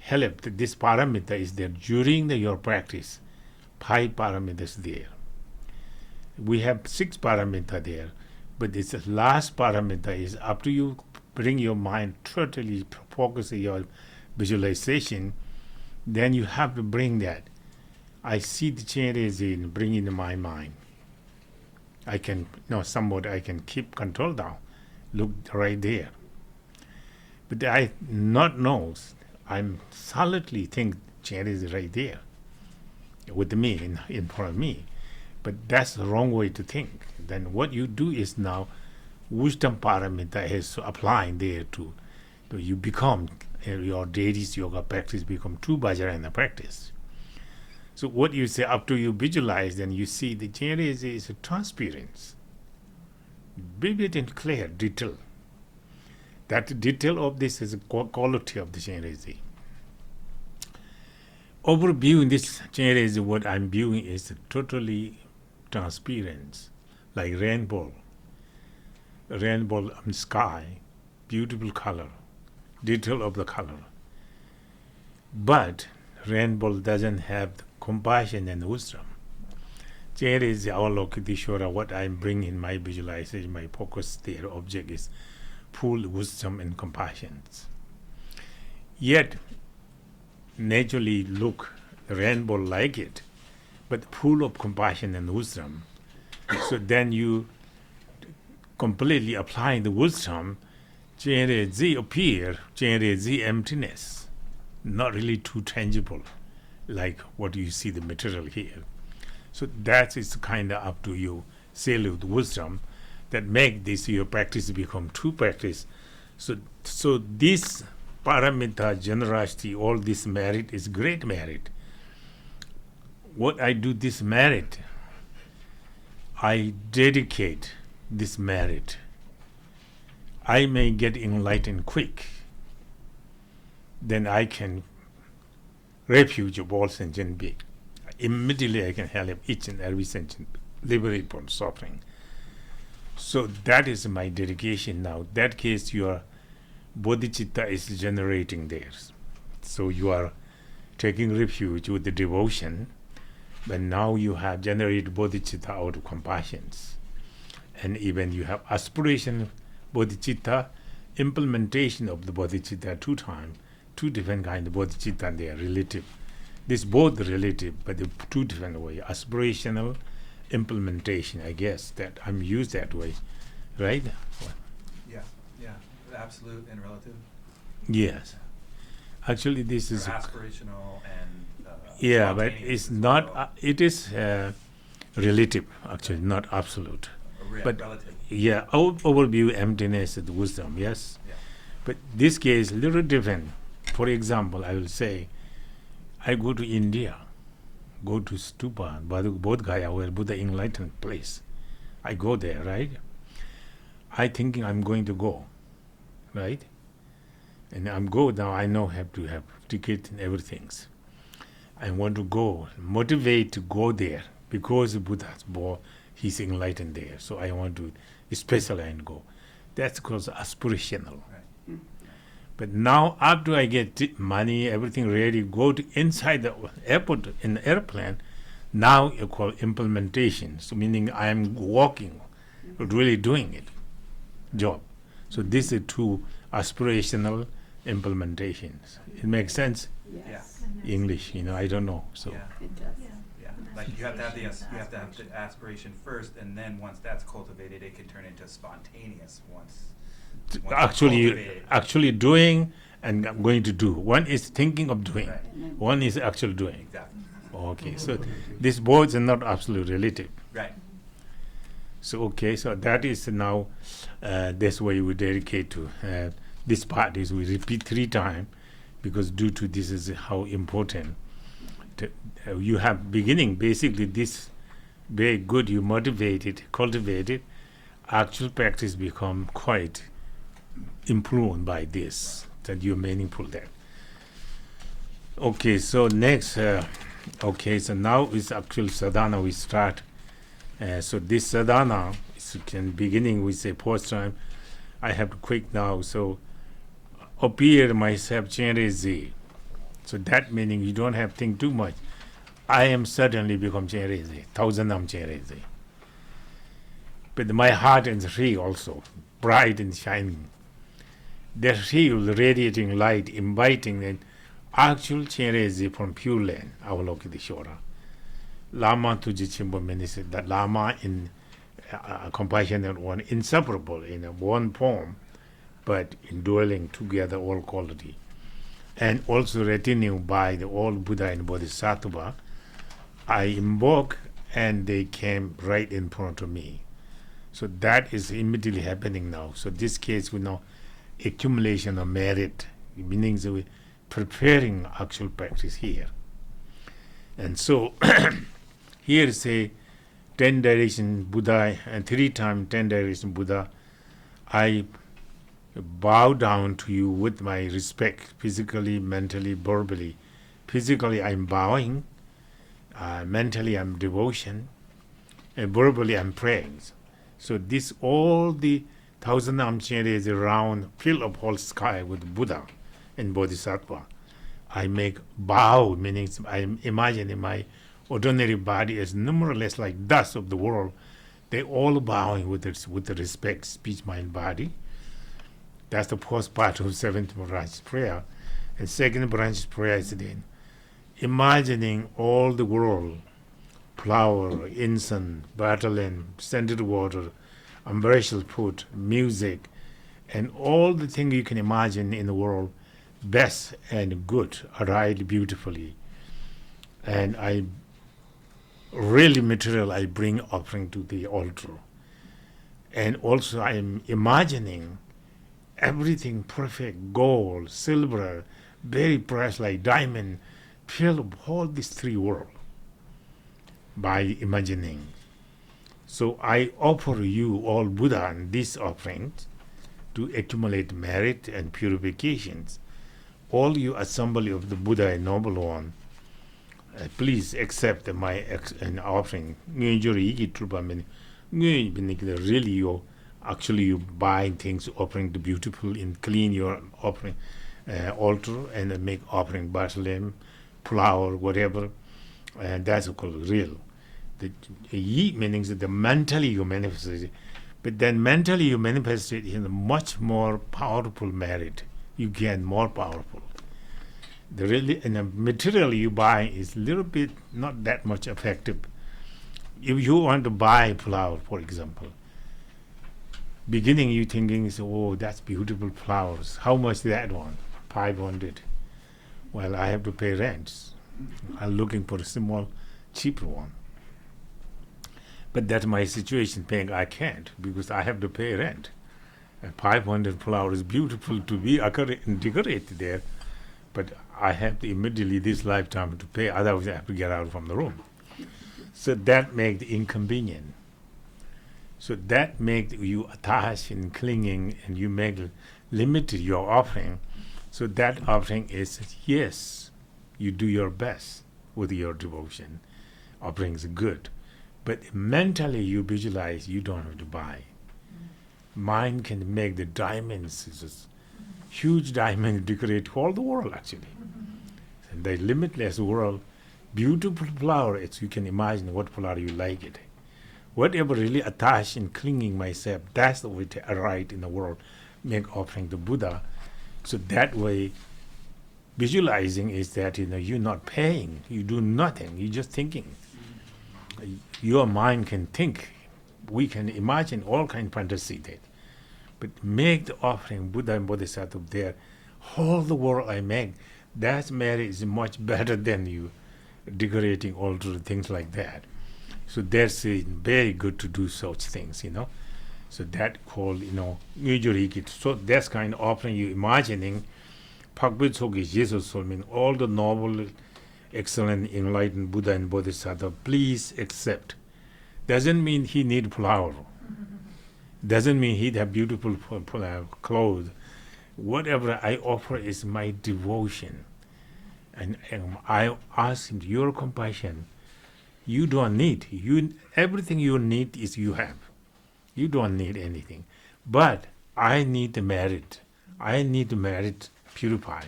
help. This parameter is there during your practice. 5 parameters there. We have 6 parameters there, but this last parameter is up to you. Bring your mind totally focus your visualization. Then you have to bring that. I see the changes in bring in my mind. I can somewhat I can keep control down. Look right there. But I not knows. I'm solidly think changes is right there with me in front of me. But that's the wrong way to think. Then what you do is now wisdom parameter is applying there too. So you become your daily yoga practice become true Vajrayana practice. So what you say up to you visualize, then you see the change is a transparency, vivid and clear detail. That detail of this is a quality of the change. Overviewing this change, what I'm viewing is totally transparent, like rainbow sky, beautiful color, detail of the color. But rainbow doesn't have the compassion and wisdom. Here is Avalokiteshvara, what I bring in my visualization, my focus there, object is full wisdom and compassion. Yet, naturally look, rainbow like it, but full of compassion and wisdom. So then you completely apply the wisdom, Chenrezi appear, Chenrezi emptiness, not really too tangible, like what you see the material here. So that is kind of up to you, seal with wisdom, that make this your practice become true practice. So this paramita, generosity, all this merit is great merit. What I do this merit, I dedicate this merit. I may get enlightened quick. Then I can refuge of all sentient being. Immediately I can help each and every sentient liberate from suffering. So that is my dedication now. That case your bodhicitta is generating theirs. So you are taking refuge with the devotion, but now you have generated bodhicitta out of compassions. And even you have aspiration bodhicitta, implementation of the bodhicitta 2 times, 2 different kinds of bodhicitta, and they are relative. This both relative, but the 2 different ways. Aspirational, implementation, I guess that I'm used that way, right? Yeah, absolute and relative. Yes. Actually, this is aspirational and yeah, but it's not. It is relative, actually, not absolute. But relative. Yeah, overview emptiness and wisdom. Yes, Yeah. but this case a little different. For example, I will say, I go to India, go to Stupa, Bodh Gaya, where Buddha enlightened place. I go there, right? I thinking I'm going to go, right? And I'm go now. I know have to have ticket and everything. I want to go, motivate to go there because Buddha's born, he's enlightened there. So I want to especially and go. That's called aspirational. Right. But now after I get money, everything ready, go to inside the airport in the airplane. Now you call implementation. So meaning I am walking, really doing it, job. So this is 2 aspirational implementations. It makes sense. Yes. English, I don't know. So Yeah. It does. Yeah. Like you have to have the aspiration first, and then once that's cultivated, it can turn into spontaneous once it's cultivated. actually doing and I'm going to do. One is thinking of doing. Right. One is actually doing. Exactly. Okay, so these both are not absolutely relative. Right. So okay, so that is now this way we dedicate to this part is we repeat 3 times because due to this is how important you have beginning basically this very good, you motivate it, cultivate it, actual practice become quite improved by this, that you're meaningful there. Okay, so next so now is actual sadhana we start. So this sadhana is So in beginning we say pause time. I have to quick now. So appear myself Chenrezi. So that meaning you don't have to think too much. I am suddenly become Chenrezi, thousandam Chenrezi. But my heart is free also, bright and shining. The field radiating light, inviting an actual Chenrezi from Pure Land, Avalokiteshvara. Lama Tujichimbo means that Lama in compassionate one, inseparable in one form, but in dwelling together all quality. And also retinue by the old Buddha and Bodhisattva, I invoke and they came right in front of me. So that is immediately happening now. So this case we know accumulation of merit, meaning that we're preparing actual practice here. And so here say 10 direction Buddha and 3 times 10 direction Buddha, I bow down to you with my respect, physically, mentally, verbally. Physically I'm bowing, mentally I'm devotion, and verbally I'm praying. So this all the thousand armchair is around, fill up whole sky with Buddha and Bodhisattva. I make bow, meaning I imagine in my ordinary body as numberless like dust of the world. They all bowing with the respect, speech, mind, body. That's the first part of seventh branch prayer. And second branch prayer is then imagining all the world, flower, incense, battle and scented water, umbrella food, music, and all the things you can imagine in the world, best and good, arrived beautifully. And I really material I bring offering to the altar. And also I am imagining everything perfect, gold, silver, very precious like diamond, fill up all these 3 worlds by imagining. So I offer you all Buddha and these offerings to accumulate merit and purifications. All you assembly of the Buddha and Noble One, please accept my an offering. Really, you buy things, offering the beautiful and clean your offering altar and make offering basalim, flower, whatever, and that's called real. The yi meaning that the mentally you manifest it, but then mentally you manifest it in a much more powerful merit. You gain more powerful. The really and the material you buy is a little bit not that much effective. If you want to buy flower, for example, beginning you thinking is, oh, that's beautiful flowers. How much that one? 500. Well, I have to pay rents. I'm looking for a small, cheaper one. But that's my situation, paying I can't because I have to pay rent. And 500 flowers is beautiful to be decorated there, but I have to immediately this lifetime to pay, otherwise I have to get out from the room. So that makes the inconvenient. So that makes you attached and clinging, and you make limited your offering. So that offering is, yes, you do your best with your devotion. Offering is good. But mentally you visualize you don't have to buy. Mind can make the diamonds, just huge diamonds decorate all the world actually. And the limitless world, beautiful flower, you can imagine what flower you like it. Whatever really attached and clinging myself, that's the way to arrive in the world, make offering to Buddha. So that way, visualizing is that you're not paying, you do nothing, you're just thinking. Your mind can think, we can imagine all kind of fantasy there. But make the offering, Buddha and Bodhisattva there, all the world I make, that merit is much better than you decorating altar, things like that. So that's very good to do such things, So that called, Nyung. So that's kind of offering you imagining, Pakbitsok Jesus, mean all the noble, excellent, enlightened Buddha and Bodhisattva, please accept. Doesn't mean he need flower. Doesn't mean he'd have beautiful clothes. Whatever I offer is my devotion. And I ask him, your compassion, you don't need. Everything you need is you have. You don't need anything. But I need the merit. I need the merit purify.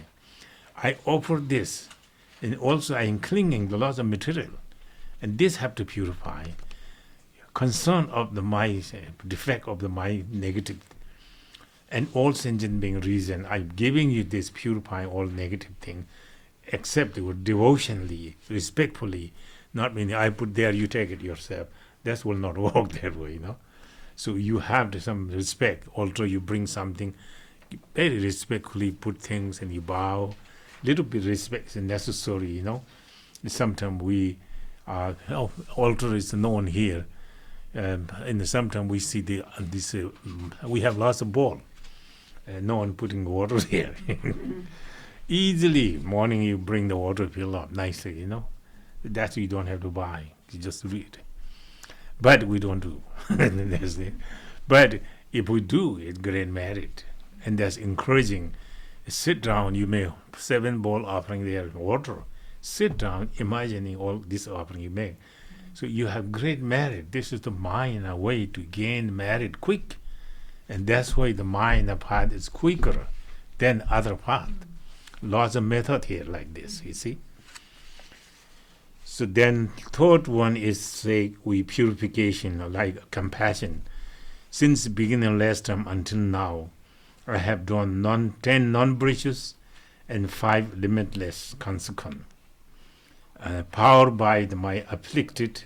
I offer this. And also I am clinging to lots of material. And this have to purify. Concern of the my defect of the my negative. And all sentient being reason. I'm giving you this purify all negative thing. Accept it devotionally, respectfully. Not meaning I put there, you take it yourself. That will not work that way, So you have to some respect. Also, you bring something, very respectfully put things and you bow. Little bit respect is necessary, Sometimes we, altar is known here. And sometimes we see this. We have lots of bowl. No one putting water here. Easily, morning you bring the water, fill up nicely, That you don't have to buy. You just read. But we don't do. But if we do, it's great merit. And that's encouraging. Sit down, you may 7 bowl offering there, water. Sit down, imagining all this offering you make. So you have great merit. This is the mind, a way to gain merit quick. And that's why the mind path is quicker than other path. Lots of method here like this, you see. So then third one is say we purification, like compassion. Since the beginning last time until now, I have done 10 non-breaches and 5 limitless consequent. Powered by my afflicted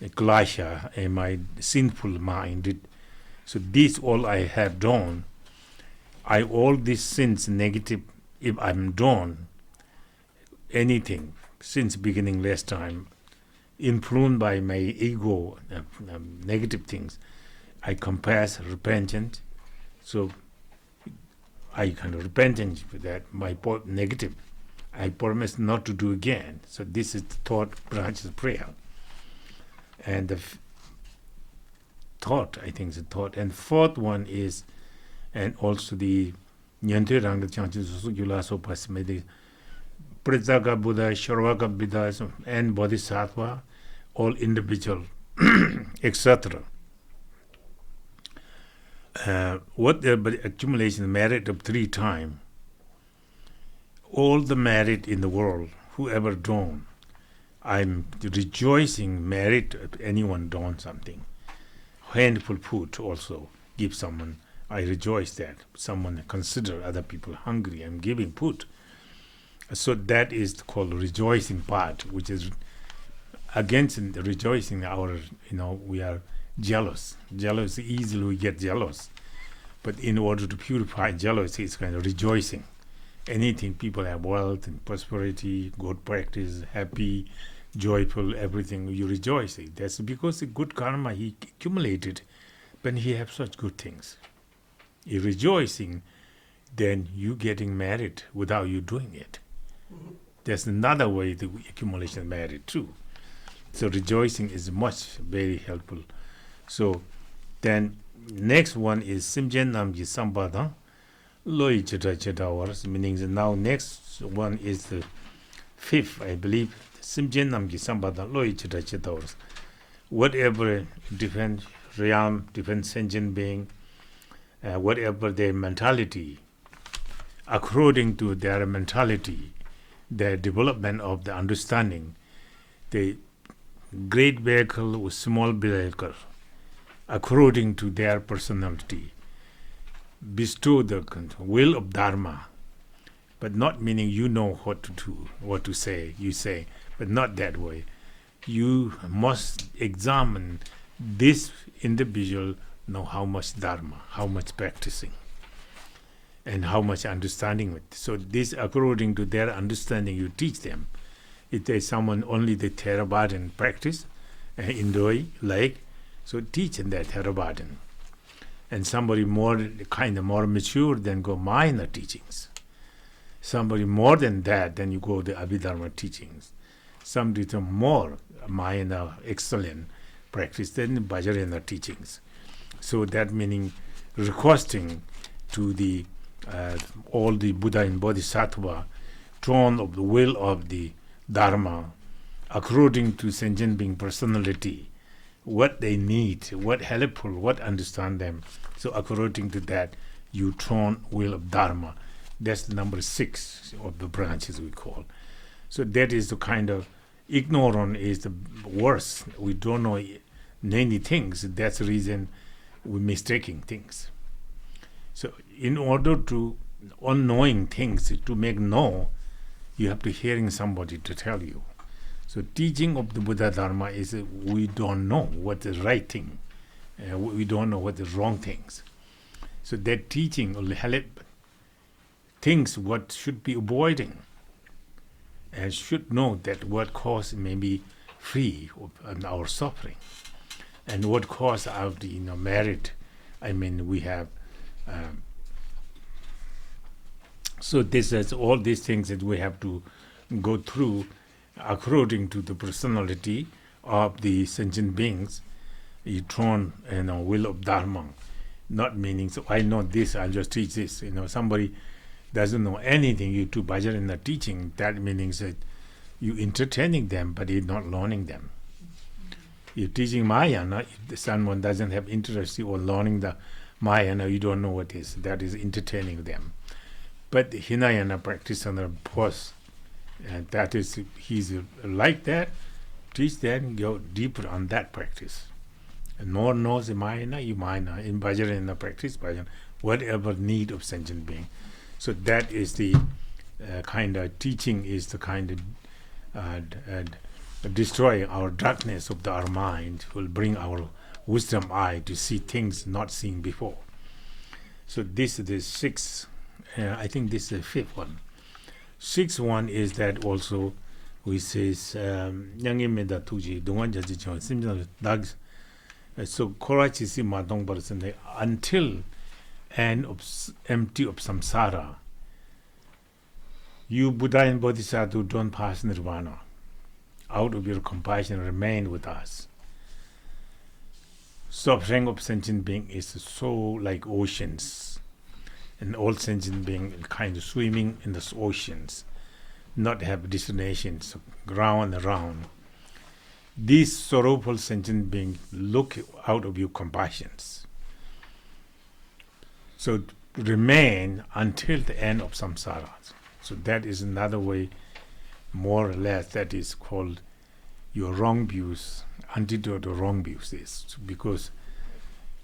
Kalasha and my sinful mind. So this all I have done. All these sins negative, if I'm done anything since beginning last time, influenced by my ego, negative things, I confess, repentant. So I kind of repentant for that, my negative. I promise not to do again. So this is the third branch of prayer. And the thought, I think is the thought. And fourth one is, and also the Nyante Ranga Chanchi Susukula Sopasmedi, Pritaka Buddha, Sharvaka Buddha, and Bodhisattva, all individual, etc. Whatever accumulation merit of 3 times, all the merit in the world, whoever done, I'm rejoicing merit if anyone done something. Handful food also give someone. I rejoice that someone consider other people hungry. I'm giving food. So that is called rejoicing part, which is against the rejoicing. We are jealous. Jealous, easily we get jealous. But in order to purify jealousy, it's kind of rejoicing. Anything people have wealth and prosperity, good practice, happy, joyful, everything, you rejoice. That's because the good karma he accumulated when he have such good things. You rejoicing, then you getting merit without you doing it. There's another way the accumulation merit too. So rejoicing is very helpful. So then next one is Simjen Namji Sambadha. Loi Chita Chita Wars, meaning now next one is the 5th, I believe. Simjen Namji Sambadha Loi Chita Chita Wars. Whatever different realm, different sentient being, whatever their mentality, according to their mentality, their development of the understanding, the great vehicle with small vehicle, according to their personality, bestow the will of Dharma, but not meaning you know what to do, what to say, you say, but not that way. You must examine this individual, know how much Dharma, how much practicing, and how much understanding with. So this, according to their understanding, you teach them. If there's someone only the Theravada practice, enjoy, so teach in that Theravada. And somebody more mature, then go minor teachings. Somebody more than that, then you go the Abhidharma teachings. Somebody more minor, excellent practice, then Vajrayana teachings. So that meaning requesting to the all the Buddha and Bodhisattva, drawn of the will of the Dharma, according to sentient being personality, what they need, what helpful, what understand them. So according to that, you turn wheel of Dharma. That's the number 6 of the branches we call. So that is the kind of ignorant is the worst. We don't know many things. That's the reason we're mistaking things. So in order to unknowing things to make know, you have to hearing somebody to tell you. So teaching of the Buddha Dharma is we don't know what is right thing. We don't know what is wrong things. So that teaching will help things what should be avoiding, and should know that what cause may be free of our suffering, and what cause of the merit. I mean, we have. So this is all these things that we have to go through according to the personality of the sentient beings. You turn will of Dharma, not meaning so I know this, I'll just teach this. Somebody doesn't know anything, you do bhajan in the teaching, that means that you entertaining them, but you're not learning them. You're teaching Mahayana, if someone doesn't have interest or learning the Mahayana, you don't know what it is. That is entertaining them. But the Hinayana practice on the post, and that is, he's like that, teach them, go deeper on that practice. And more knows the Mahayana, you Mahayana, in bhajan in the practice, bhajan, whatever need of sentient being. So that is the kind of teaching is the kind of destroy our darkness of our mind, will bring our wisdom eye to see things not seen before. So this is the 6th, I think this is the 5th one. 6th one is that also, we says, Nyung meda tuji, dungan jaji chon, simjana dags. So Korachi si matong barasande, until end of empty of samsara, you Buddha and Bodhisattva don't pass nirvana. Out of your compassion remain with us. Suffering of sentient being is so like oceans, and all sentient being kind of swimming in the oceans, not have destinations, round and round. These sorrowful sentient beings look out of your compassions. So remain until the end of samsara. So that is another way, more or less, that is called your wrong views, antidote to wrong views is because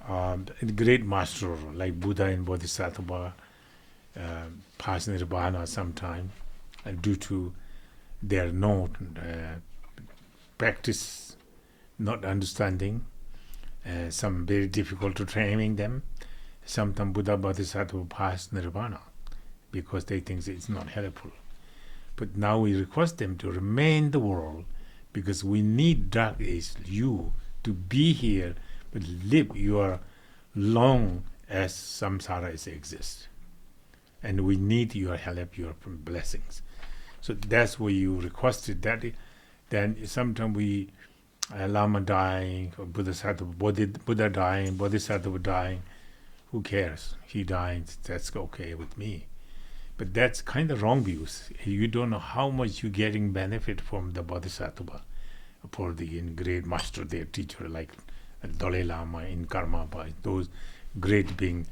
the great master like Buddha and Bodhisattva pass nirvana sometime, and due to their no practice, not understanding, some very difficult to training them. Sometimes Buddha Bodhisattva pass nirvana because they think it's not helpful. But now we request them to remain in the world because we need dark age, you, to be here, but live your long as samsara exists. And we need your help, your blessings. So that's where you requested that. Then sometimes we, Lama dying, or Buddha dying, Bodhisattva dying, who cares? He died, that's okay with me. But that's kind of wrong views. You don't know how much you're getting benefit from the Bodhisattva, for the great master, their teacher, like Dalai Lama in Karma, by those great beings.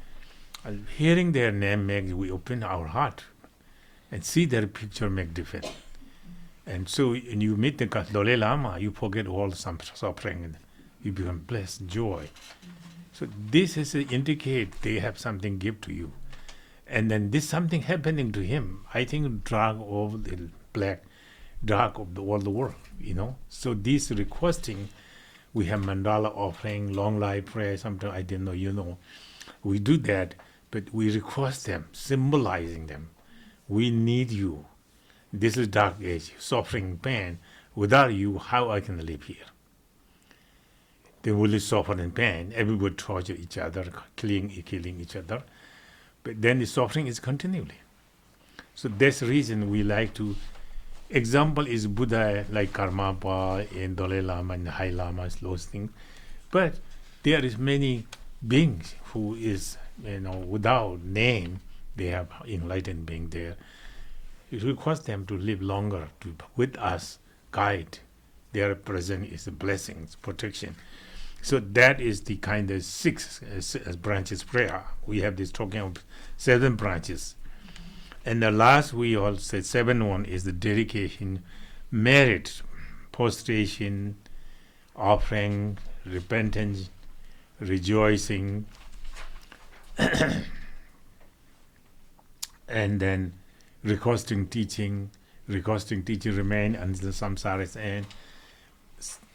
Hearing their name makes we open our heart and see their picture make difference. And so when you meet the Dalai Lama, you forget all some suffering and you become blessed, joy. So this is to indicate they have something give to you. And then this something happening to him, I think dark over the black, dark of all the world, So this requesting, we have mandala offering, long life prayer, sometimes I didn't know, we do that, but we request them, symbolizing them. We need you. This is dark age, suffering, pain. Without you, how I can live here? They will suffer and pain. Everybody torture each other, killing each other. But then the suffering is continually. So that's the reason we like to. Example is Buddha, like Karmapa and Dalai Lama and High Lamas, those things. But there is many beings who is, without name, they have enlightened being there. It requires them to live longer, with us, guide. Their presence is blessings, protection. So that is the kind of six branches prayer. We have this talking of 7 branches. And the last we all said 7 one is the dedication, merit, prostration, offering, repentance, rejoicing, and then requesting teaching remain until samsara's end.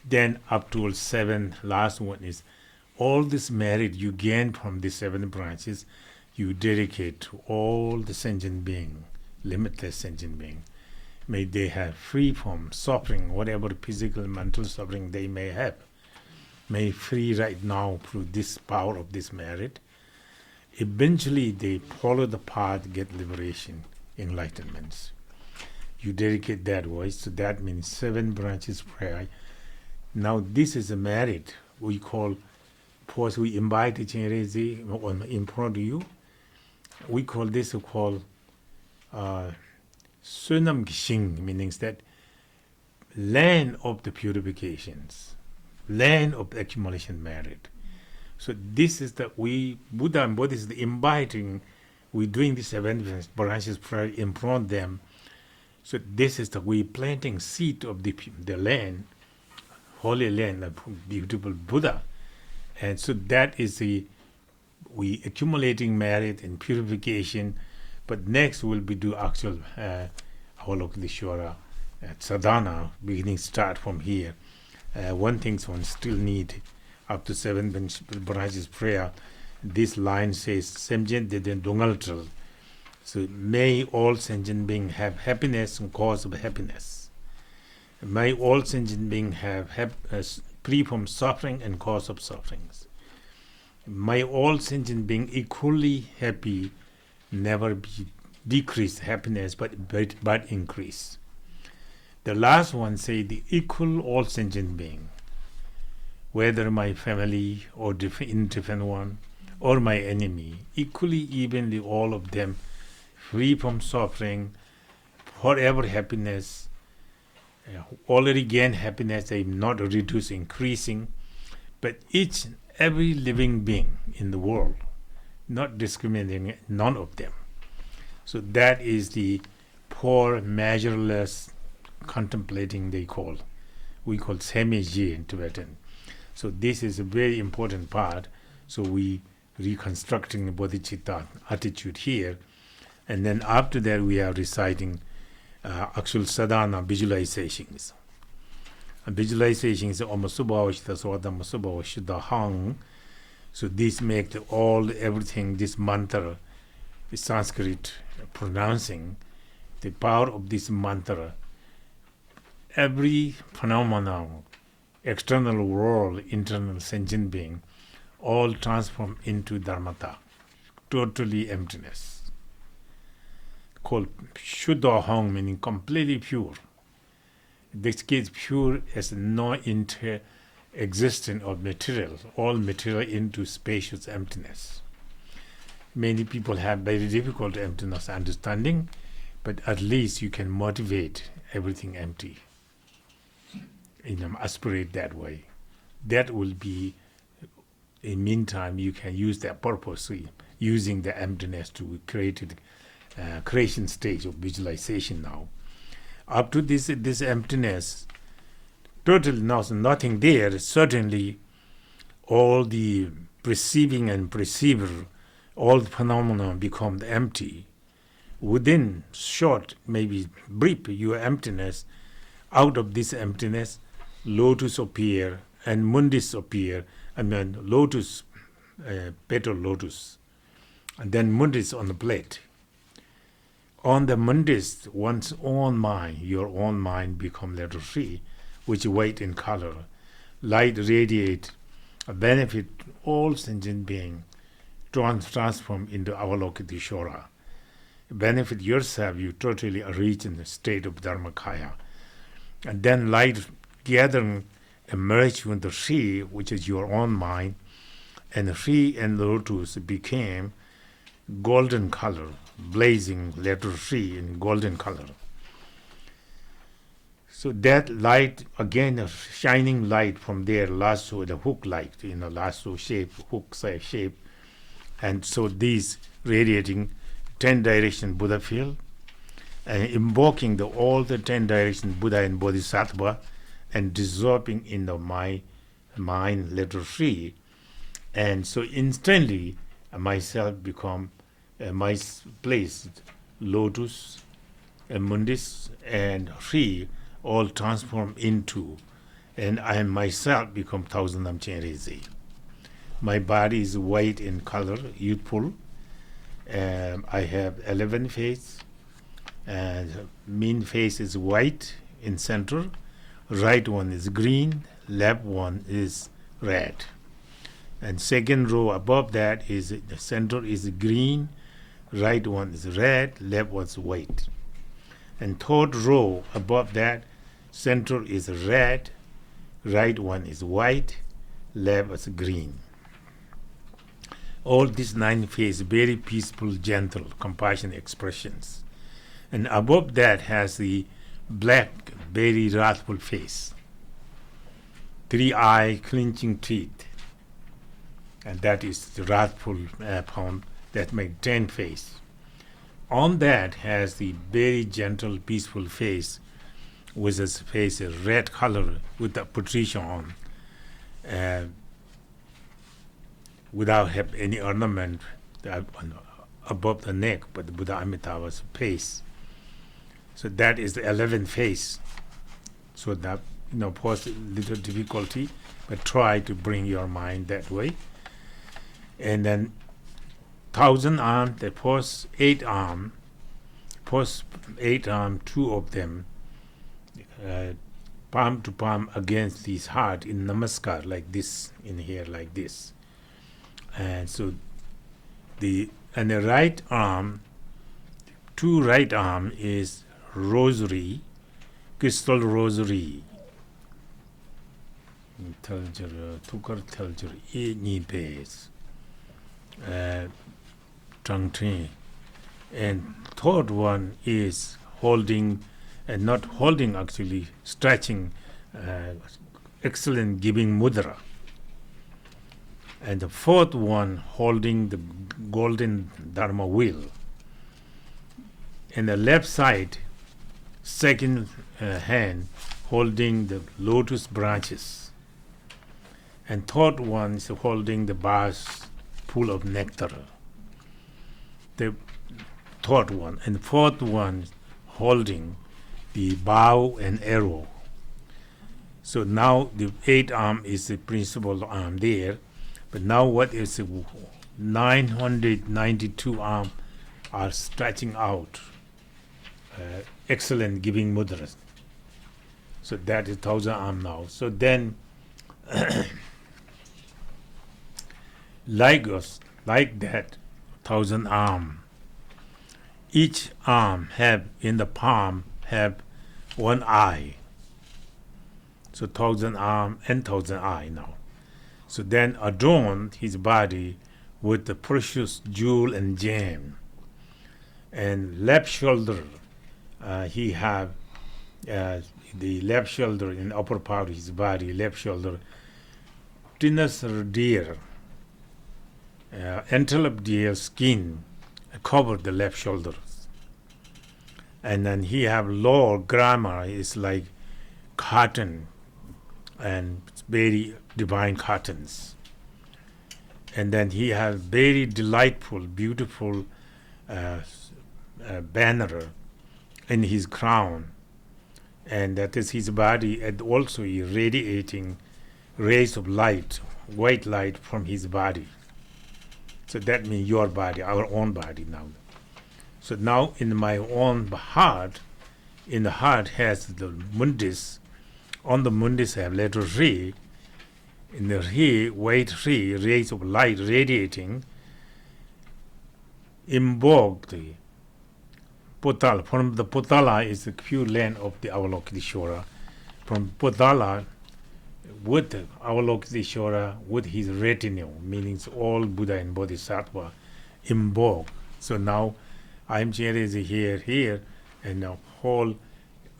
Then up to 7, last one is all this merit you gain from the 7 branches, you dedicate to all the sentient being, limitless sentient being. May they have free from suffering, whatever physical, mental suffering they may have. May free right now through this power of this merit. Eventually they follow the path, get liberation, enlightenment. You dedicate that voice, so that means 7 branches prayer. Now this is a merit we call, first we invite the Chinese in front of you. We call this Sunam Gishing, meaning that land of the purifications, land of the accumulation merit. So this is that we, Buddha and Buddhists, inviting, we're doing the 7 branches prayer in front of them. So this is that we planting seed of the land, holy land, a beautiful Buddha. And so that is we accumulating merit and purification. But next we'll be do actual Avalokiteshvara Sadhana, beginning start from here. One thing one still need up to 7 branches prayer. This line says, Semjen de dongaltral. So may all sentient beings have happiness and cause of happiness. May all sentient beings have free from suffering and cause of sufferings. May all sentient beings equally happy, never be decrease happiness, but increase. The last one say the equal all sentient being, whether my family or indifferent one or my enemy, equally evenly all of them free from suffering, forever happiness, already gain happiness, they not reduce, increasing, but each and every living being in the world, not discriminating none of them. So that is the poor, measureless, contemplating we call Semeji in Tibetan. So this is a very important part. So we reconstructing the bodhicitta attitude here. And then after that we are reciting actual sadhana visualizations. And visualizations are Masubhavashita Swada Masubhavashita Hang. So this makes everything, this mantra, the Sanskrit pronouncing, the power of this mantra, every phenomenon, external world, internal sentient being, all transform into dharmata, totally emptiness. Called Shuddha Hong, meaning completely pure. This is pure as no inter-existence of material, all material into spacious emptiness. Many people have very difficult emptiness understanding, but at least you can motivate everything empty. Aspirate that way. That will be, in meantime, you can use that purposely, using the emptiness to create creation stage of visualization now. Up to this emptiness, totally nothing there, certainly all the perceiving and perceiver, all the phenomena become empty. Within short, maybe brief, your emptiness, out of this emptiness, lotus appear and mundis appear, and then lotus, petal lotus, and then mundis on the plate. On the mundis, one's own mind, your own mind become letter free, which white in color. Light radiate, benefit all sentient being, transform into Avalokiteshvara. Benefit yourself, you totally reach in the state of Dharmakaya. And then light gathering emerge from the tree, which is your own mind, and the tree and the lotus became golden color, blazing letter tree in golden color. So that light, again, a shining light from there, lasso, the hook light, lasso shape, hook shape. And so these radiating 10 direction Buddha field, and invoking all the 10 direction Buddha and Bodhisattva, and dissolving in my mind, letter 3. And so instantly, myself become my place, lotus, mundis, and 3 all transform into, and I myself become thousand Namchen Rezi. My body is white in color, youthful. I have 11 face, and mean face is white in center. Right one is green, left one is red. And second row above that is the center is green, right one is red, left one is white. And third row above that, center is red, right one is white, left is green. All these 9 face very peaceful, gentle, compassionate expressions. And above that has the black, very wrathful face. 3 eye, clenching teeth. And that is the wrathful palm that make 10 face. On that has the very gentle, peaceful face, with his face a red color with the patricia on, without have any ornament above the neck, but the Buddha Amitabha's face. So that is the 11th face. So that pose a little difficulty, but try to bring your mind that way. And then 1,000 arm, they pose 8 arm, 2 of them, palm to palm against his heart in namaskar, like this, in here, like this. And so the right arm, 2 right arm is rosary, crystal rosary. Tukar thaljar e ni base. And third one is holding, and not holding actually, stretching, excellent giving mudra. And the fourth one holding the golden dharma wheel. And the left side, second hand holding the lotus branches. And third one is holding the vase full of nectar. The third one. And the fourth one holding the bow and arrow. So now the 8 arm is the principal arm there. But now what is 992 arm are stretching out. Excellent giving mudras. So that is 1,000 arm now. So then, like that, 1,000 arm. Each arm have in the palm have 1 eye. So 1,000 arm and 1,000 eye now. So then adorn his body with the precious jewel and gem. And left shoulder, he have the left shoulder in upper part of his body, left shoulder, tinus deer, antelope deer skin cover the left shoulders. And then he have lower grammar is like cotton, and very divine cottons. And then he has very delightful, beautiful banner in his crown, and that is his body, and also radiating rays of light, white light from his body. So that means your body, our own body now. So now in my own heart, in the heart has the mundis. On the mundis have letter Re. In the Re, white Re, rays of light radiating, invoke the Potala. From the Potala is the pure land of the Avalokiteshvara. From Potala, with the Avalokiteshvara, with his retinue, meaning all Buddha and Bodhisattva, invoke. So now I'm here, and the whole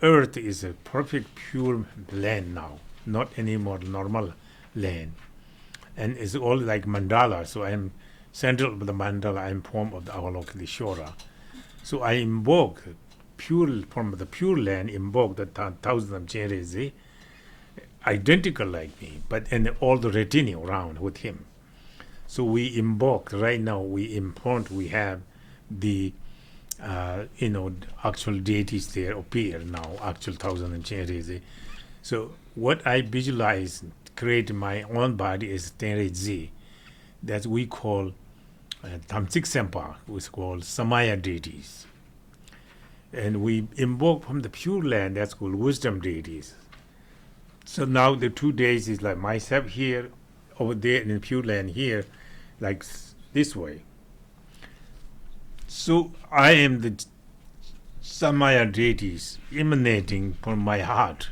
Earth is a perfect pure land now, not any more normal land. And it's all like mandala. So I am central of the mandala, I am form of the Avalokiteshvara. So I invoke pure from the pure land, invoke the thousands of Chenrezig, identical like me, but and all the retinue around with him. So we invoke right now. We in front we have the actual deities there appear now, actual thousand and Chenrezig. So what I visualize, create my own body is Tenrezig, that we call Tamsik Sempa, which is called Samaya deities. And we invoke from the pure land, that's called wisdom deities. So now the 2 days is like myself here, over there in the pure land here, like this way. So I am the Samaya deities emanating from my heart.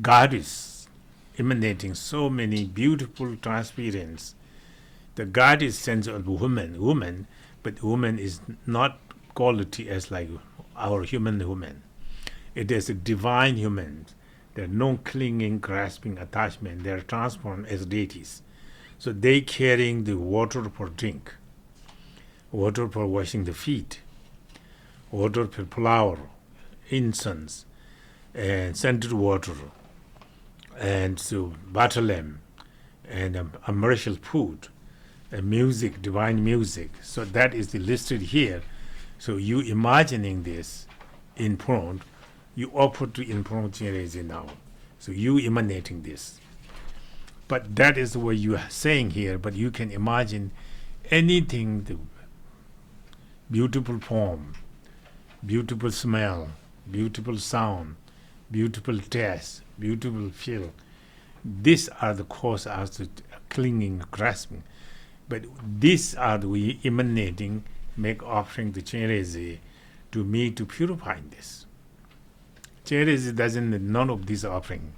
God is emanating so many beautiful transparence. The God is sense of woman, but woman is not quality as like our human woman. It is a divine human. There are no clinging, grasping, attachment. They are transformed as deities. So they carrying the water for drink, water for washing the feet, water for flower, incense, and scented water, and so butter lamb, and a commercial food, and music, divine music. So that is the listed here. So you imagining this in front, you offer to in front Chenrezig now. So you emanating this. But that is what you are saying here, but you can imagine anything, the beautiful form, beautiful smell, beautiful sound, beautiful taste, beautiful feel. These are the cause as to clinging, grasping. But these are the we emanating, make offering to Chenrezig to me to purify this. Chenrezig doesn't need none of this offering.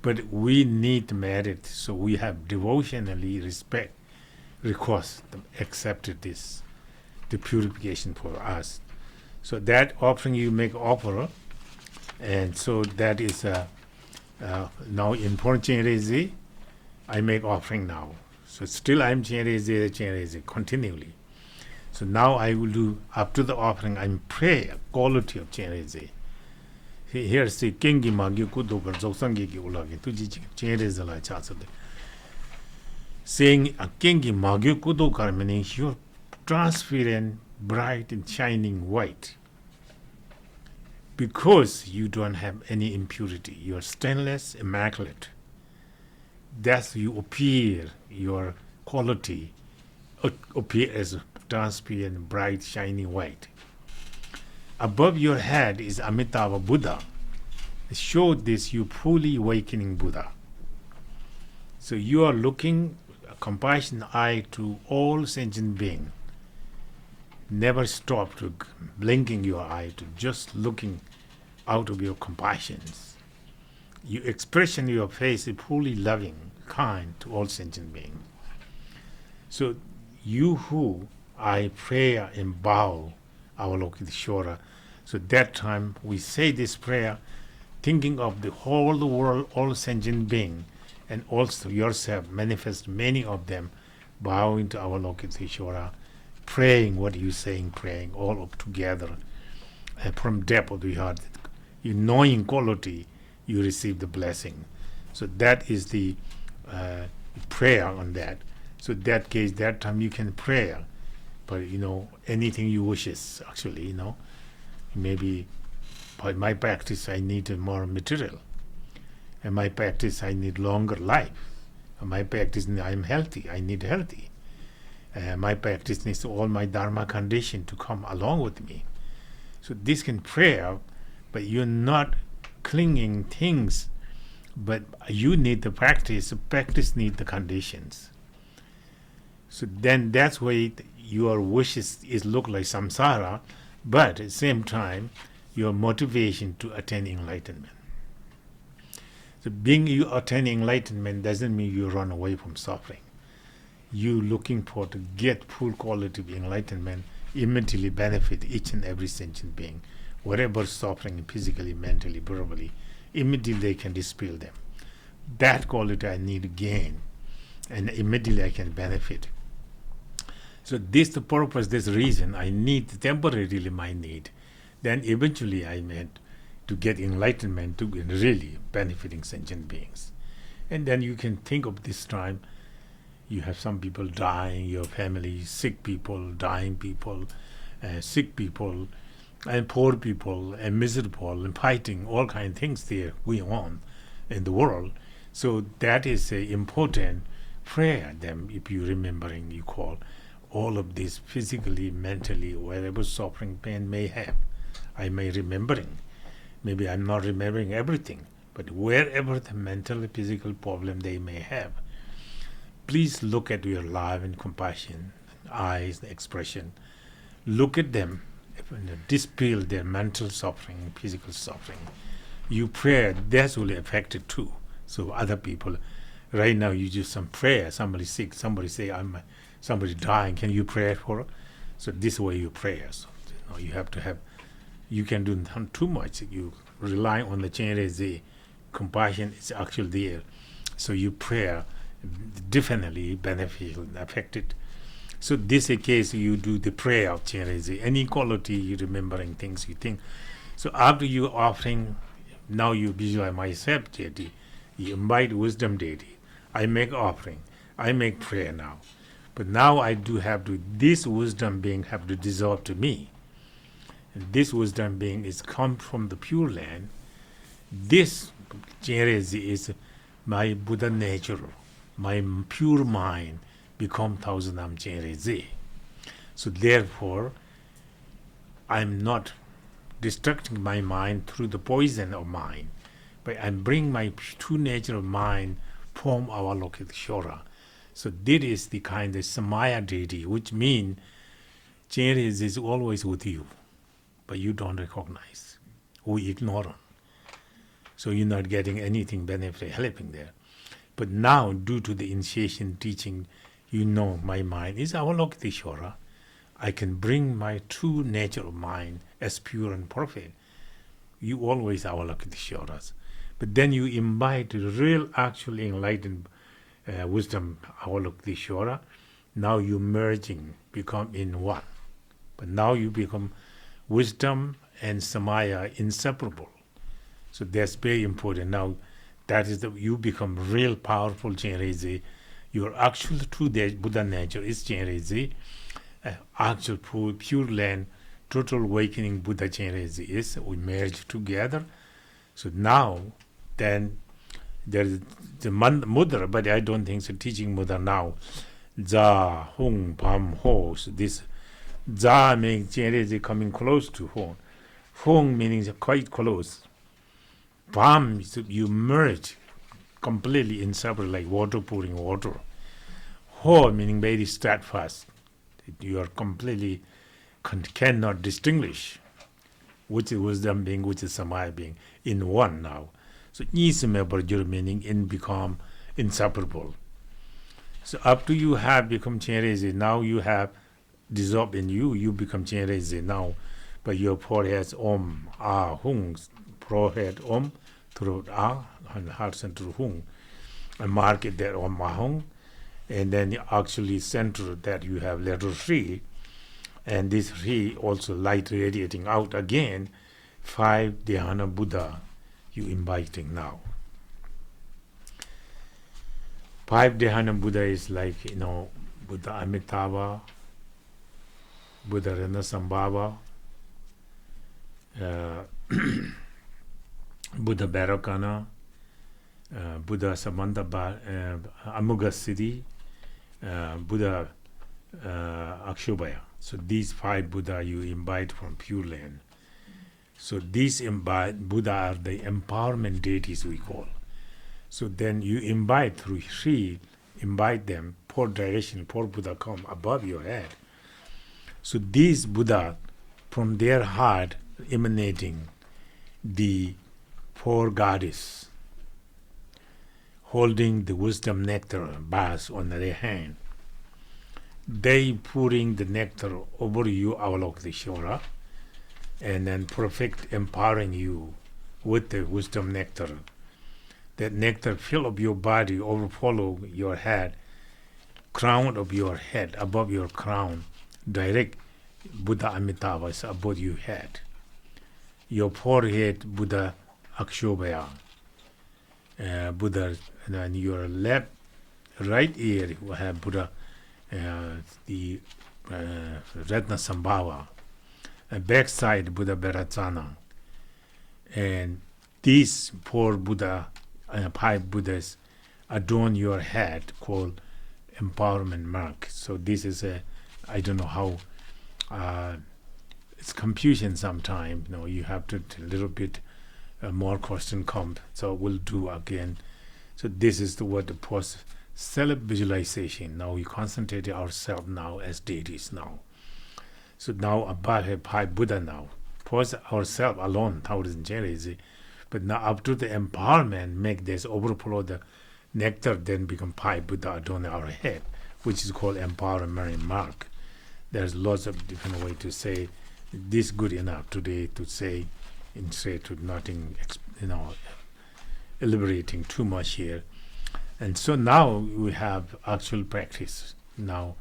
But we need merit, so we have devotionally respect, request, accepted this, the purification for us. So that offering you make offer, and so that is now in front Chenrezig, I make offering now. So still I'm Chenrezig continually. So now I will do after the offering. I'm pray quality of Chenrezig. Here's the Kingi Magi Kudogar Zoksangi Ulagi Tuji Chenrezig la Chasade. Saying a Kingi Magi Kudokar meaning you're transparent, bright and shining white. Because you don't have any impurity. You're stainless, immaculate. That's you appear, your quality appear as transparent, bright, shining white. Above your head is Amitabha Buddha. Show this you fully awakening Buddha. So you are looking a compassion eye to all sentient being. Never stop to blinking your eye to just looking out of your compassions. You expression your face is fully loving, kind to all sentient beings. So you who I pray and bow Avalokiteshvara. So that time we say this prayer thinking of the whole world, all sentient being, and also yourself, manifest many of them, bowing to Avalokiteshvara, praying what you saying, praying all up together from depth of the heart. You knowing quality, you receive the blessing. So that is the prayer on that. So that case, that time you can pray. But anything you wishes, actually, maybe by my practice I need more material. And my practice I need longer life. And my practice I'm healthy, I need healthy. My practice needs all my dharma condition to come along with me. So this can prayer, but you're not clinging things, but you need the practice. The practice need the conditions. So then that's why your wishes is look like samsara, but at the same time, your motivation to attain enlightenment. So being you attain enlightenment doesn't mean you run away from suffering. You looking for to get full quality of enlightenment, immediately benefit each and every sentient being whatever suffering physically, mentally, verbally, immediately they can dispel them. That quality I need to gain, and immediately I can benefit. So this the purpose, this reason I need temporarily my need. Then eventually I meant to get enlightenment to really benefiting sentient beings. And then you can think of this time, you have some people dying, your family, sick people, dying people, sick people, and poor people, and miserable, and fighting, all kind of things there going on in the world. So that is a important prayer. Them, if you remembering, you call all of this physically, mentally, whatever suffering, pain may have. I may remembering. Maybe I'm not remembering everything, but wherever the mental, physical problem they may have, please look at your love and compassion, eyes, expression. Look at them, dispel their mental suffering, physical suffering. You pray, that's will affect it too. So other people, right now you do some prayer, somebody sick, somebody say, somebody dying, can you pray for? So this way you pray. So, you have to have, you can do not too much. You rely on the Chenrezig, compassion is actually there. So you pray, definitely beneficial, affected. So this is a case you do the prayer of Chenrezig. Any quality you remembering things you think. So after you offering, now you visualize myself deity, you invite wisdom deity. I make offering, I make prayer now. But now I do have to, this wisdom being have to dissolve to me. And this wisdom being is come from the Pure Land. This Chenrezig is my Buddha nature, my pure mind become Thousand-Am Chenrezig. So therefore, I'm not destructing my mind through the poison of mind, but I bring my true nature of mind from Avalokiteshvara. So this is the kind of Samaya deity, which means Chenrezig is always with you, but you don't recognize. We ignore it. So you're not getting anything benefit helping there. But now, due to the initiation teaching, you know my mind is Avalokiteshvara. I can bring my true nature of mind as pure and perfect. You always Avalokiteshvaras. But then you invite real, actually enlightened wisdom, Avalokiteshvara. Now you merging, become in one. But now you become wisdom and Samaya inseparable. So that's very important. Now that is you become real powerful Chenrezig. Your actual true Buddha nature is Chenrezig. Actual pure land, total awakening Buddha Chenrezig is. We merge together. So now, then there's the mudra, but I don't think so. Teaching mudra now. Za, Hung, Pam, Ho. So this Za means Chenrezig coming close to Hung. Hung meaning quite close. Pam, so you merge completely inseparable, like water pouring water. Ho meaning very steadfast. You are completely cannot distinguish which is wisdom being, which is Samaya being, in one now. So Nisamebarjur meaning in become inseparable. So after you have become Chenrezig, now you have dissolved in you, you become Chenrezig now. But your forehead Om, Ah, Hung, forehead Om, throat Ah, and heart center Hung. And mark it there Om Ahung. And then actually center that you have letter 3. And this 3 also light radiating out again. 5 Dhyana Buddha you inviting now. 5 Dhyana Buddha is like, Buddha Amitabha, Buddha Ranasambhava, Buddha Bharakana, Buddha Samanta Amuga Siddhi, Buddha Akshobhaya. So these 5 Buddha you invite from Pure Land. So these Buddha are the empowerment deities we call. So then you invite through Sri, invite them, 4 direction, 4 Buddha come above your head. So these Buddha, from their heart emanating the 4 goddess, holding the wisdom nectar bars on their hand. They pouring the nectar over you, Avalokiteshvara. and then perfect empowering you with the wisdom nectar. That nectar fill up your body, overflow your head, crown of your head, above your crown, direct Buddha Amitabha is above your head. Your forehead, Buddha Akshobhaya, Buddha, and your left, right ear, you have Buddha, the Ratna Sambhava, and back side, Buddha Bharatsana. And these four Buddha, 5 Buddhas adorn your head called empowerment mark. So this is I don't know how, it's confusion sometimes. You have to a little bit more question come. So we'll do again. So this is what the post self-visualization. Now we concentrate ourselves now as deities now. So now above have 5 Buddha now. Post ourselves alone, 1,000 Chenrezig. But now up to the empowerment, make this overflow the nectar, then become 5 Buddha adorn our head, which is called empowerment mark. There's lots of different way to say this good enough today to say, instead to nothing, elaborating too much here. And so now we have actual practice. Now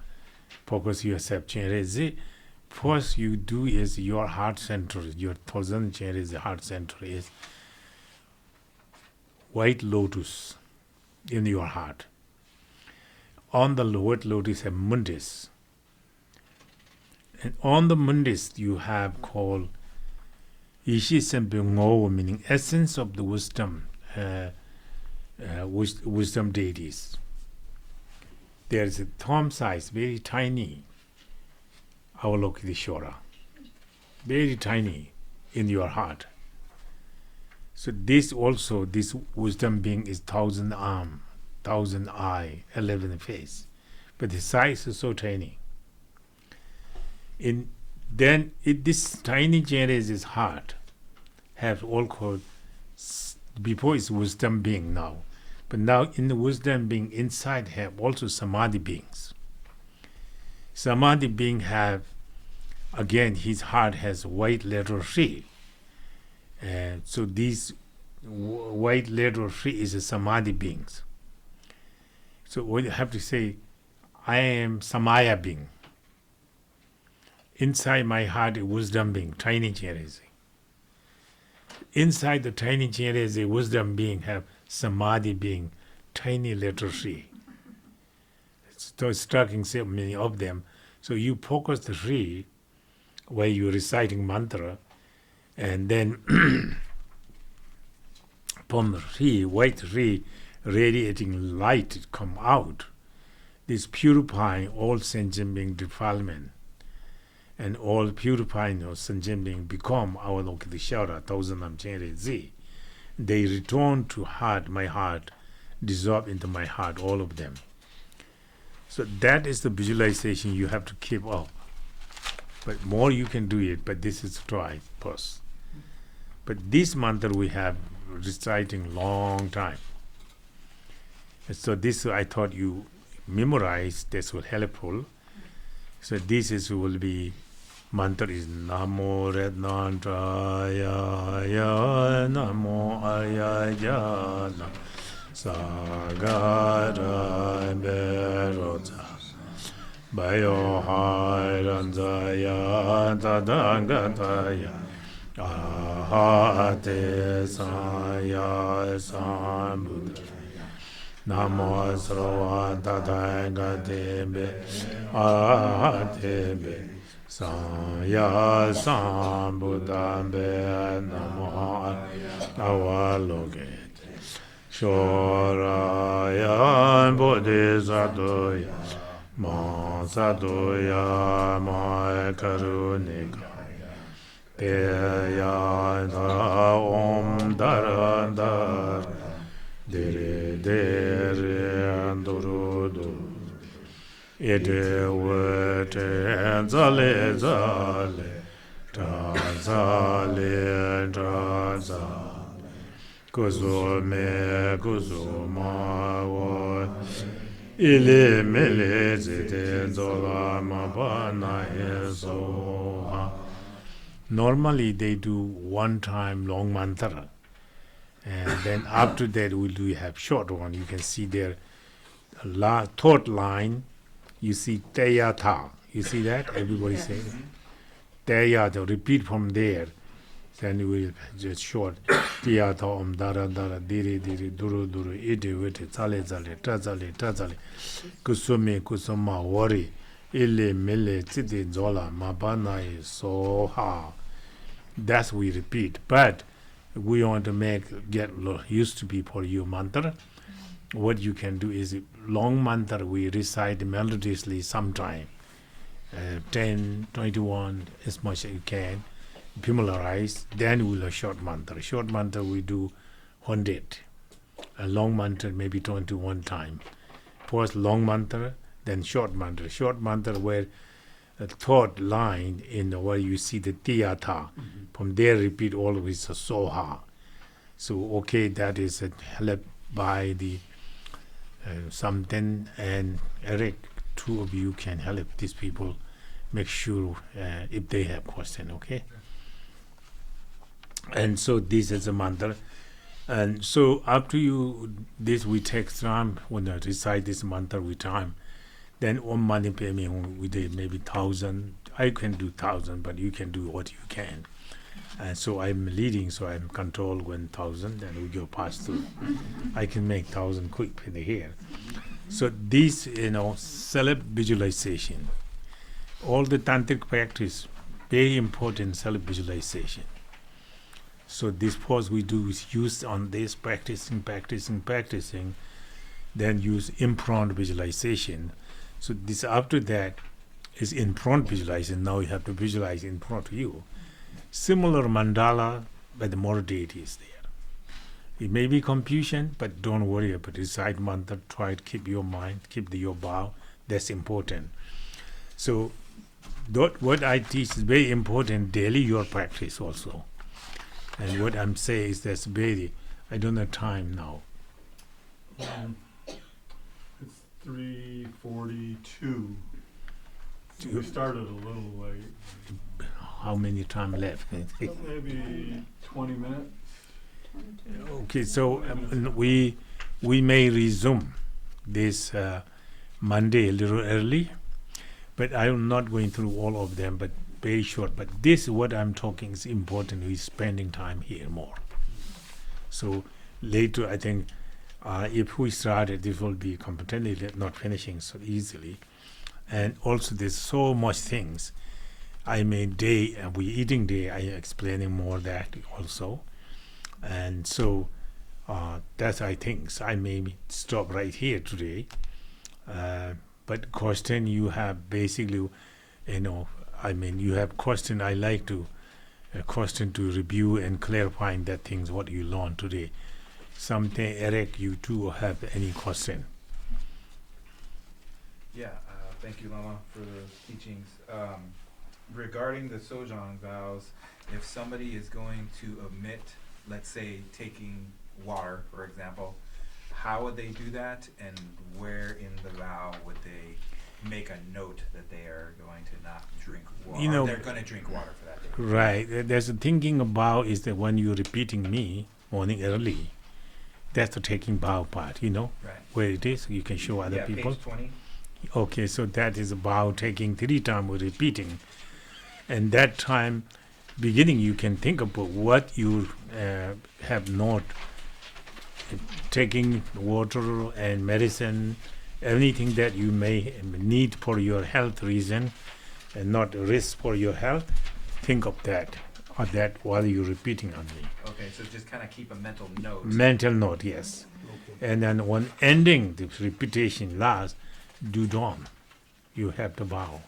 focus yourself, Chenrezig. First you do is your heart center, your 1,000 Chenrezig heart center is white lotus in your heart. On the white lotus have mundis. And on the mundis you have called Ishi Sempe Ngo, meaning essence of the wisdom, wisdom deities. There is a thumb size, very tiny, Avalokiteshvara, very tiny in your heart. So this also, this wisdom being is 1,000 arm, 1,000 eye, 11 face, but the size is so tiny. This tiny Chenrezig's heart have all called, before it's wisdom being now, but now in the wisdom being inside have also samadhi beings. Samadhi being have, again, his heart has white letter C. So these white letter C is a samadhi beings. So we have to say, I am Samaya being. Inside my heart is wisdom being, tiny Chenrezig. Inside the tiny Chenrezig, wisdom being have samadhi being, tiny letter C. So striking so many of them. So you focus the tree while you're reciting mantra, and then from the tree, white tree, radiating light come out. This purifying all sentient being defilement, and all purifying of sentient being become our Avalokiteshvara, 1,000 of Chenrezig. They return to heart, my heart, dissolve into my heart, all of them. So that is the visualization you have to keep up. But more you can do it, but this is try first. But this mantra we have reciting long time. And so this I thought you memorize, this will helpful. So this is will be, mantra is Namo Ratnantraya Ya Namo Ayaya Sagara Berota Bayo Hairanzaya Tadangataya Ahate Saya Sambuddha Namo Srava Tadangatebe Ahatebe Saya Sambuddha Namo Avalokiteshvara Shoraya Bodhisattva Ma Sattva Ma Karunika Teya Om Dara Dara Dere Dere Durudu Ede Wete Zale Zale Tazale Tazale Kusume Kusuma Wa Ile Mele Zete Zola Mabana Yesoha Normally they do one time long mantra, and then after that we do have short one. You can see there, third line, you see Teyatha. You see that? Everybody Yes. say Teyatha. Repeat from there. Then you will just short. Teyatha om dara dara dire dire duru duru ide wite zale zale tazale tazale kusume kusuma wari ile mele tide zola mabana soha. That's we repeat, but we want to get used to be for your mantra. What you can do is long mantra we recite melodiously sometime, 10, 21, as much as you can, familiarize. Then we'll a short mantra. Short mantra we do 100. A long mantra maybe 21 time. First long mantra, then short mantra. Short mantra where a third line in where you see the tiyatha. From there repeat always a soha. So okay, that is helped by the something, and Eric, two of you can help these people make sure if they have question, okay? And so this is a mantra. And so after you this we take time when I recite this mantra with time. Then Om Mani Padme Hum we did maybe 1,000. I can do 1,000, but you can do what you can. And so I'm leading, so I'm control 1,000, and we go past through. I can make 1,000 quick in the here. So this, self-visualization. All the tantric practice, very important self-visualization. So this pause we do is used on this practicing, then use in-front visualization. So this after that is in-front visualization. Now you have to visualize in front of you. Similar mandala, but the more deity is there. It may be confusion, but don't worry about it. Recite mantra, try to keep your mind, keep your bow. That's important. So what I teach is very important daily your practice also. And what I'm saying is that's very, I don't have time now. It's 3:42. We started a little late. How many time left? Maybe 20 minutes. Okay, so we may resume this Monday a little early, but I'm not going through all of them, but very short. But this, what I'm talking, is important. We're spending time here more. So later, I think, if we started, this will be completely not finishing so easily. And also, there's so much things. I mean, we eating day. I explaining more that also. And so that's I think so I may stop right here today. But question you have basically, I mean you have question. I like to question to review and clarifying that things what you learned today. Something, Eric, you too have any question? Yeah, thank you, Lama, for the teachings. Regarding the Sojong vows, if somebody is going to omit, let's say, taking water, for example, how would they do that, and where in the vow would they make a note that they are going to not drink water? They're going to drink water for that day. Right. There's a thinking about is that when you're repeating me morning early, that's the taking vow part, Right. where it is. You can show other people. Page 20. Okay, so that is about taking 3 times with repeating. And that time, beginning, you can think about what you have not taking water and medicine, anything that you may need for your health reason and not risk for your health. Think of that, or that while you're repeating on me. Okay, so just kind of keep a mental note. Mental note, yes. And then when ending the repetition last, do dawn. You have to vow.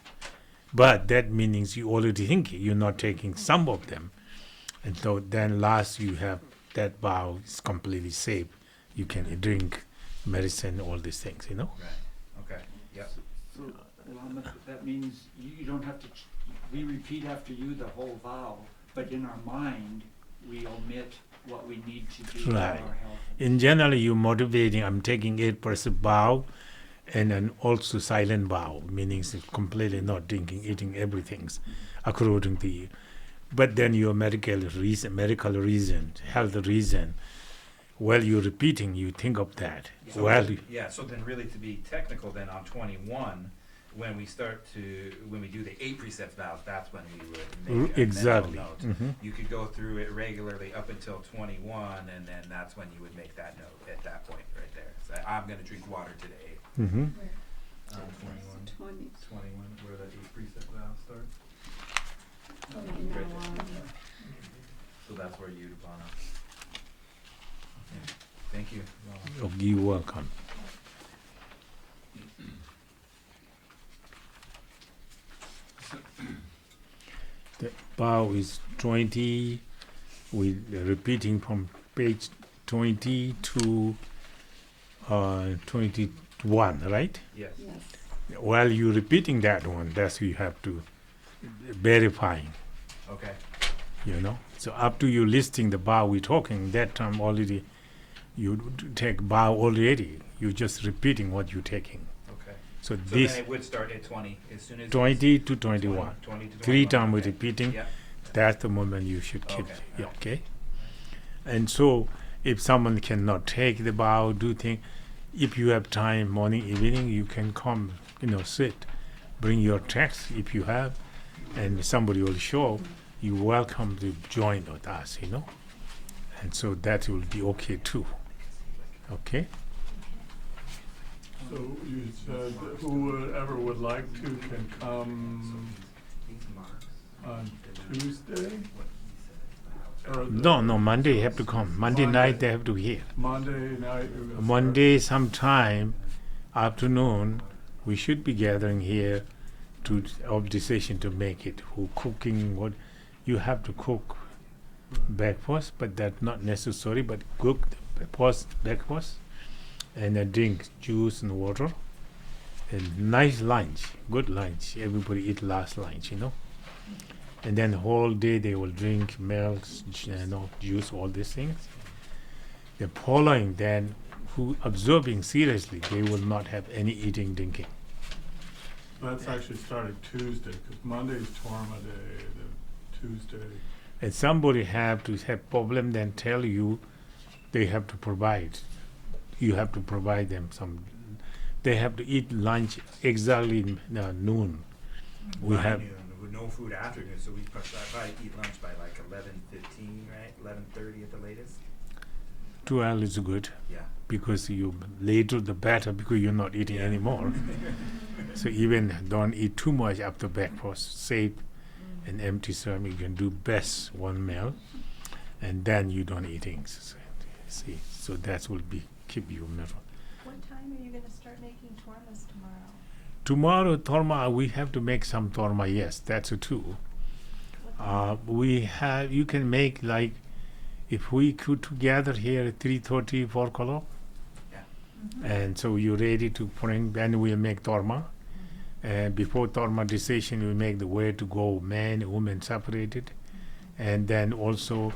But that means you already think you're not taking some of them. And so then last you have that vow is completely safe. You can drink medicine, all these things, Right. Okay. Yep. So, Lama, that means you don't have to, we repeat after you the whole vow, but in our mind, we omit what we need to do for our Right. health. In general, you're motivating, I'm taking 8% vow, and then also silent vow, meaning completely not drinking, eating everything according to you. But then your medical reason, health reason, while you're repeating, you think of that. So Well, so then really to be technical then on 21, when we do the 8 precepts vows, that's when we would make a exactly. mental note. Mhm. You could go through it regularly up until 21, and then that's when you would make that note at that point right there. So I'm going to drink water today. Mhm. 21, where the 8 precept vows start. So that's where you'd wanna. Okay. Thank you. Oh, you're welcome. The bow is 20. We're repeating from page 20 to 21, right? Yes. While you're repeating that one, that's you have to verifying, Okay. you know. So up to you listing the bow we're talking, that time already you take bow already. You're just repeating what you're taking. Okay. So So this then it would start at 20 as soon as 20 to 21. 20 to 21. 3 times we're okay. repeating. Yeah. That's the moment you should keep. Okay, Yeah, alright. okay. And so, if someone cannot take the bow, do thing. If you have time, morning, evening, you can come. Sit, bring your text if you have, and somebody will show. You're welcome to join with us. And so that will be okay too. Okay. So you said that whoever would like to can come on Tuesday? Or No, Monday you have to come. Monday night they have to be here. Monday night? you're gonna Monday sometime afternoon we should be gathering here to of decision to make it. Who cooking what you have to cook breakfast, but that's not necessary. But cook the breakfast and then drink juice and water and nice lunch, good lunch. Everybody eat last lunch, And then the whole day they will drink milk, juice, all these things. The following then, who observing seriously, they will not have any eating, drinking. That's actually starting Tuesday, because Monday's Torma Day, the Tuesday. And somebody have to have problem, then tell you they have to provide. You have to provide them some. They have to eat lunch exactly noon. We By have noon, with no food after noon, so we probably eat lunch by like 11:15, right? 11:30 at the latest. 12 is good Yeah. because you later the better because you're not eating Yeah. anymore. So even don't eat too much after breakfast. Save an empty stomach. You can do best one meal, and then you don't eating. See, so that will be keep you middle. What time are you going to start making tormas tomorrow? Tomorrow, torma, we have to make some torma. Yes, that's a two. What time? We have. You can make like, if we could together here at 3:30, 4 o'clock, and so you're ready to bring. Then we'll make torma. And before torma decision, we make the way to go, man, woman separated, and then also,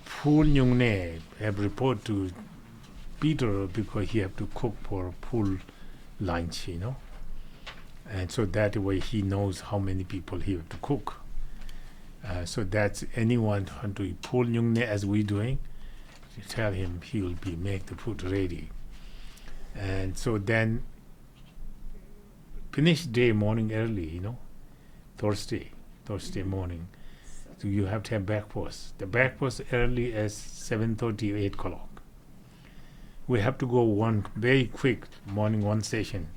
full Nyung ne have report to Peter because he have to cook for full lunch, and so that way he knows how many people he have to cook. So that's anyone want to pull Nyung ne as we doing, you tell him he will be make the food ready. And so then finish day morning early, Thursday morning. So you have to have breakfast. The breakfast early as 7:30, 8 o'clock. We have to go one very quick morning one session.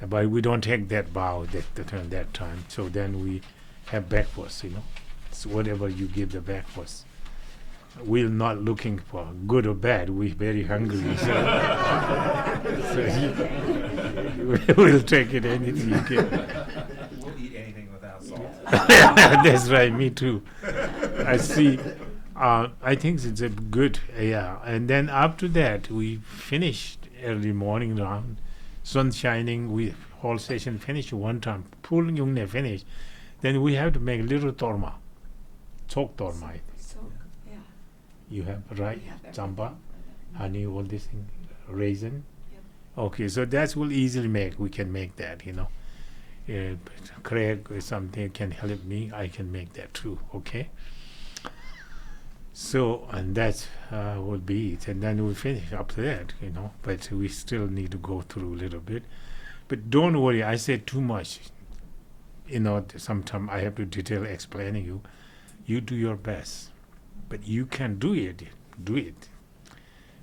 But we don't take that bow that time. So then we have breakfast, So whatever you give the breakfast. We're not looking for good or bad. We're very hungry. So we'll take it anything you give. We'll eat anything without salt. That's right, me too. I see. I think it's a good, And then after that, we finished early morning round, sun shining. We whole session finished one time. Full Nyung ne finished. Then we have to make little torma, chok torma. So, yeah. You have right, We have everything jamba, for that. honey, all this thing, raisin. Yep. Okay, so that will easily make. We can make that, Craig or something can help me, I can make that too. Okay. So, and that would be it, and then we finish up that, you know. But we still need to go through a little bit. But don't worry, I said too much. You know, sometimes I have to detail explaining you. You do your best, but you can do it. Do it.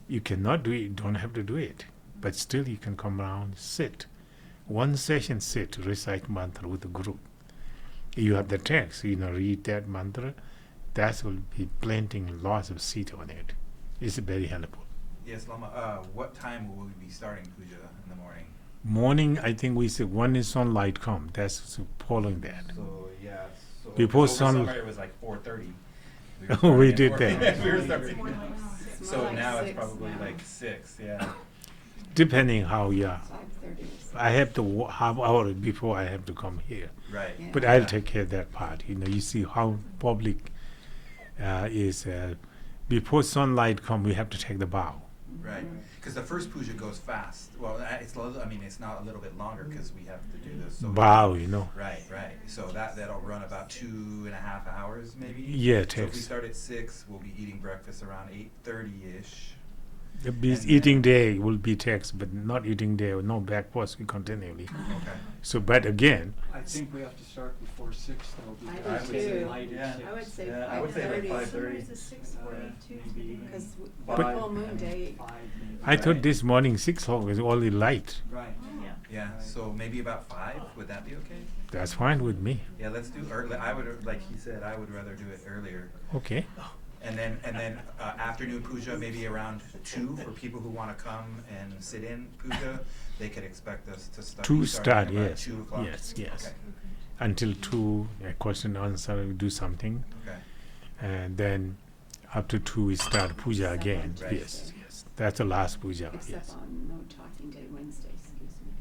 You cannot do it. You don't have to do it. But still, you can come around, sit. One session, sit, recite mantra with a group. You have the text, you know, read that mantra. That will be planting lots of seed on it. It's very helpful. Yes, Lama. What time will we be starting puja in the morning? Morning, I think we say when is sunlight come. That's following that. So yeah. So Before over sun- summer it was like 4:30. We did that. We were It's starting. more like six. So More like now it's 6 probably now. like 6. Yeah. Depending how, yeah. 5:30 or so. I have to half hour before I have to come here. Right. Yeah. But I'll take care of that part. You know, you see how public is. Before sunlight come, we have to take the bow. Right. Because the first puja goes fast. Well, it's a little, I mean, it's not a little bit longer because we have to do this. So Bow, you know. Right, right. So that'll run about 2.5 hours, maybe. Yeah, it So if we takes. start at 6, we'll be eating breakfast around 8:30-ish. The And eating then- day will be text, but not eating day, no breakfast continually. Okay. So, but again, I think we have to start before 6 though, I because do I would say too. light Yeah. at 6. I would say Yeah, I would say like 5:30. 5:30. Sometimes it's 6:42 maybe even because the five, full moon day. 5 maybe. I thought Right. this morning 6 o'clock was only light. Right. Yeah. Yeah, so maybe about 5. Would that be okay? That's fine with me. Yeah, let's do early. I would, like he said, I would rather do it earlier. Okay. And then afternoon puja, maybe around 2 for people who want to come and sit in puja. They could expect us to start. To be starting start, about yes. 2 o'clock. Yes, yes. Okay. Until 2, question answer, we do something. Okay. And then after 2, we start puja Except again. on Right. Yes, yes. That's the last puja. Except Yes. on no talking day Wednesday, excuse me.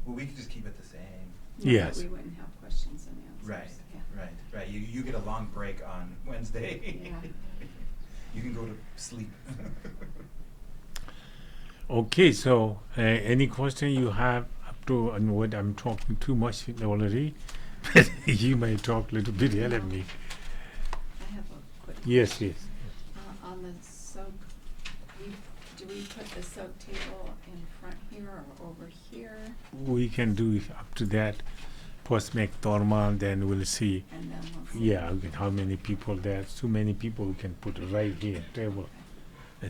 Well, we could just keep it the same. Yeah, but Yes. we wouldn't have questions and answers. Right. Yeah. Right. You get a long break on Wednesday. Yeah. You can go to sleep. Okay, so any question you have up to, and what I'm talking too much already, you may talk a little bit, help me. I have a quick. Yes, yes. On the soak, do we put the soak table in front here or over here? We can do up to that. First make normal, then we'll see. And then we'll see. Yeah, how many people there. Too many people, we can put it right here, table.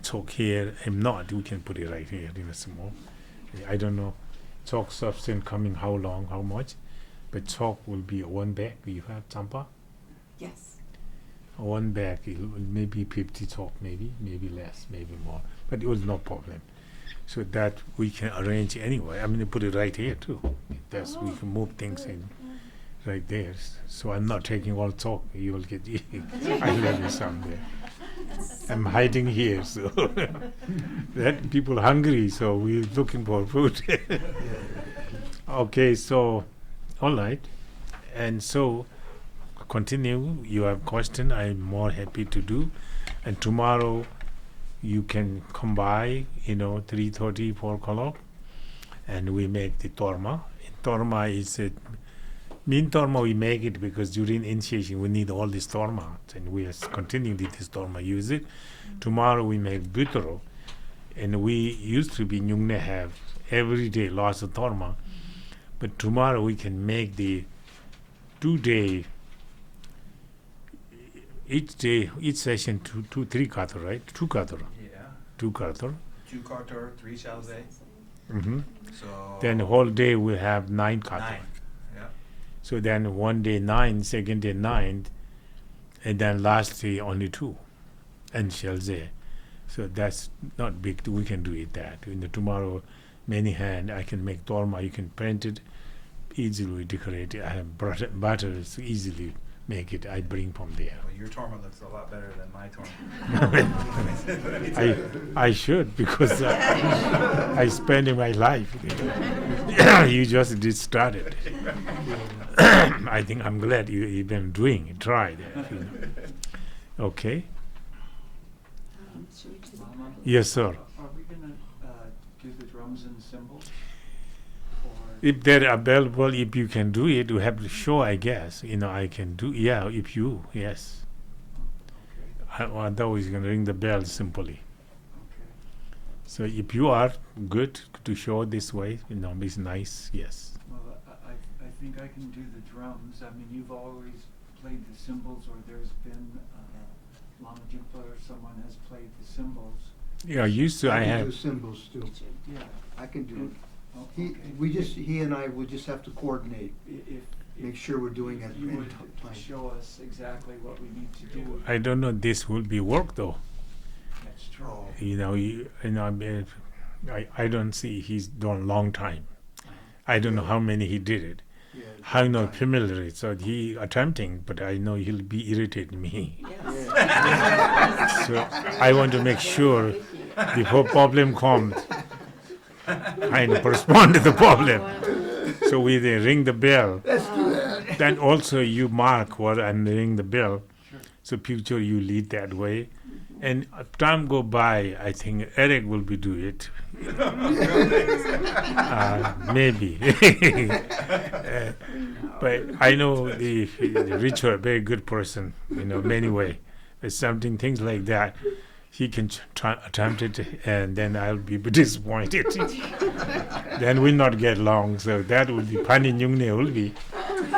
Talk here. If not, we can put it right here in a small. I don't know. Chalk substance coming how long, how much, but chalk will be one bag. You have Champa? Yes. One bag, maybe 50 chalk, maybe less, maybe more. But it was no problem. So that we can arrange anyway. I mean, put it right here too. That's we can move things in right there. So I'm not taking all chalk. You will get. I love you some there. I'm hiding here, so that people hungry, so we're looking for food. Okay, so all right, and so continue. You have question, I'm more happy to do, and tomorrow you can come by, 3:30, 4 o'clock, and we make the torma. Torma is a mean torma. We make it because during initiation we need all this torma, and we are continuing this torma. Use it. Tomorrow we make butero, and we used to be Nyung have every day lots of torma, but tomorrow we can make the 2 day. Each session 3 kata, right? 2 kata, Yeah. 2 kata. 2 quarter, 3 shalze. Mm-hmm. So. Then whole day we have 9 kata. 9. Yeah. So then one day 9, second day 9, and then last day only 2, and shelze. So that's not big. We can do it that. Tomorrow, many hand I can make torma. You can print it easily, decorate it. I have butter. It's easily make it. I bring from there. Well, your torma looks a lot better than my torma. I should because I spend my life. You just did start it. I think I'm glad you even doing it. Try that. Okay. Should we do the Mama? Yes, sir. Are we gonna do the drums and cymbals? Or If they're available, if you can do it, you have to show, I guess. I can do, yeah, if you, yes. Otherwise, you can ring the bell simply. Okay. So if you are good to show this way, it's nice, yes. Well, I think I can do the drums. I mean, you've always played the cymbals, or there's been Lama Jimpa or someone has played the cymbals. Yeah, used to, I can have. do cymbals too. Yeah. I can do it. Oh, He, okay. he and I would just have to coordinate, If make sure we're doing it you in would time. show us exactly what we need to do. I don't know this will be work though. That's true. Oh. I don't see he's done long time. I don't know how many he did it. Yeah, I'm not time. familiar, so he attempting, but I know he'll be irritating me. Yes. So I want to make sure before problem comes, I respond to the problem. So we then ring the bell. Then also you mark what and ring the bell. Sure. So future you lead that way. And as time go by, I think Eric will be do it. Maybe. But I know the Richard, very good person, many way. But something, things like that, he can attempt it, and then I'll be disappointed. Then we'll not get along. So that will be Pani Nyung will be.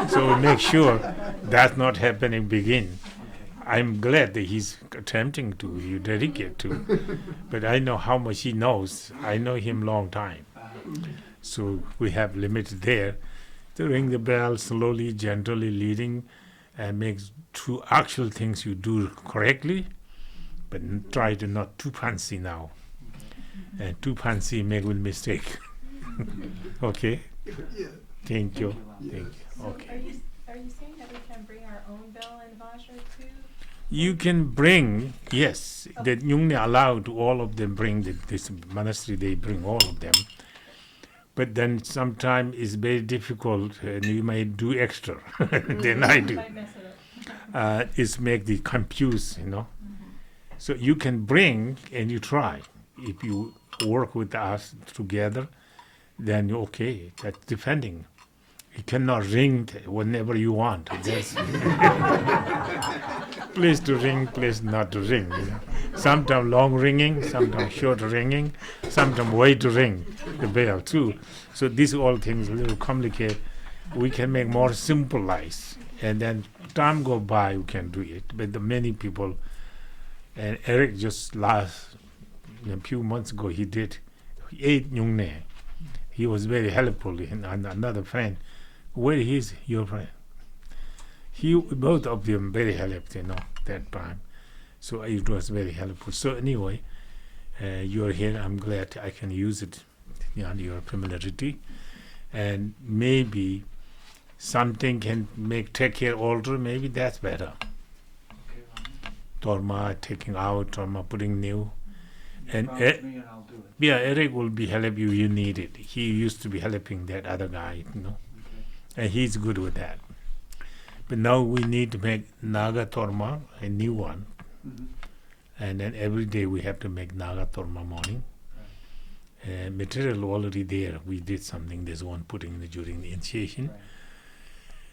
So we make sure that's not happening begin. I'm glad that he's attempting to, you dedicate to, but I know how much he knows. I know him long time. So we have limits there to ring the bell slowly, gently leading, and make true actual things you do correctly, but try to not too fancy now. And too fancy make a mistake. Okay? Yeah. Thank you. Thank you, Lama. Thank you. So Okay. are you saying that we can bring our own bell and vajra too? You can bring, yes, the Nyung allowed all of them bring this monastery, they bring all of them. But then sometimes it's very difficult and you may do extra than I do. Might mess it up. It's make the confuse, So you can bring and you try. If you work with us together, then okay, that's defending. You cannot ring whenever you want. That's place to ring, place not to ring. Sometimes long ringing, sometimes short ringing, sometimes way to ring the bell too. So these all things a little complicated. We can make more simplified, and then time go by we can do it. But the many people, and Eric just a few months ago he did 8 Nyungne. He was very helpful. And another friend, where is your friend? Both of them very helpful, that time. So it was very helpful. So anyway, you are here. I'm glad I can use it, your familiarity, and maybe something can take care older. Maybe that's better. Okay, Lama. Torma taking out, Torma putting new, and Promise me and I'll do it. yeah, Eric will be help you. You need it. He used to be helping that other guy, Okay. and he's good with that. But now we need to make Naga Torma, a new one, Mhm. and then every day we have to make Naga Torma morning. Material already there. We did something. There's one putting during the initiation. Right.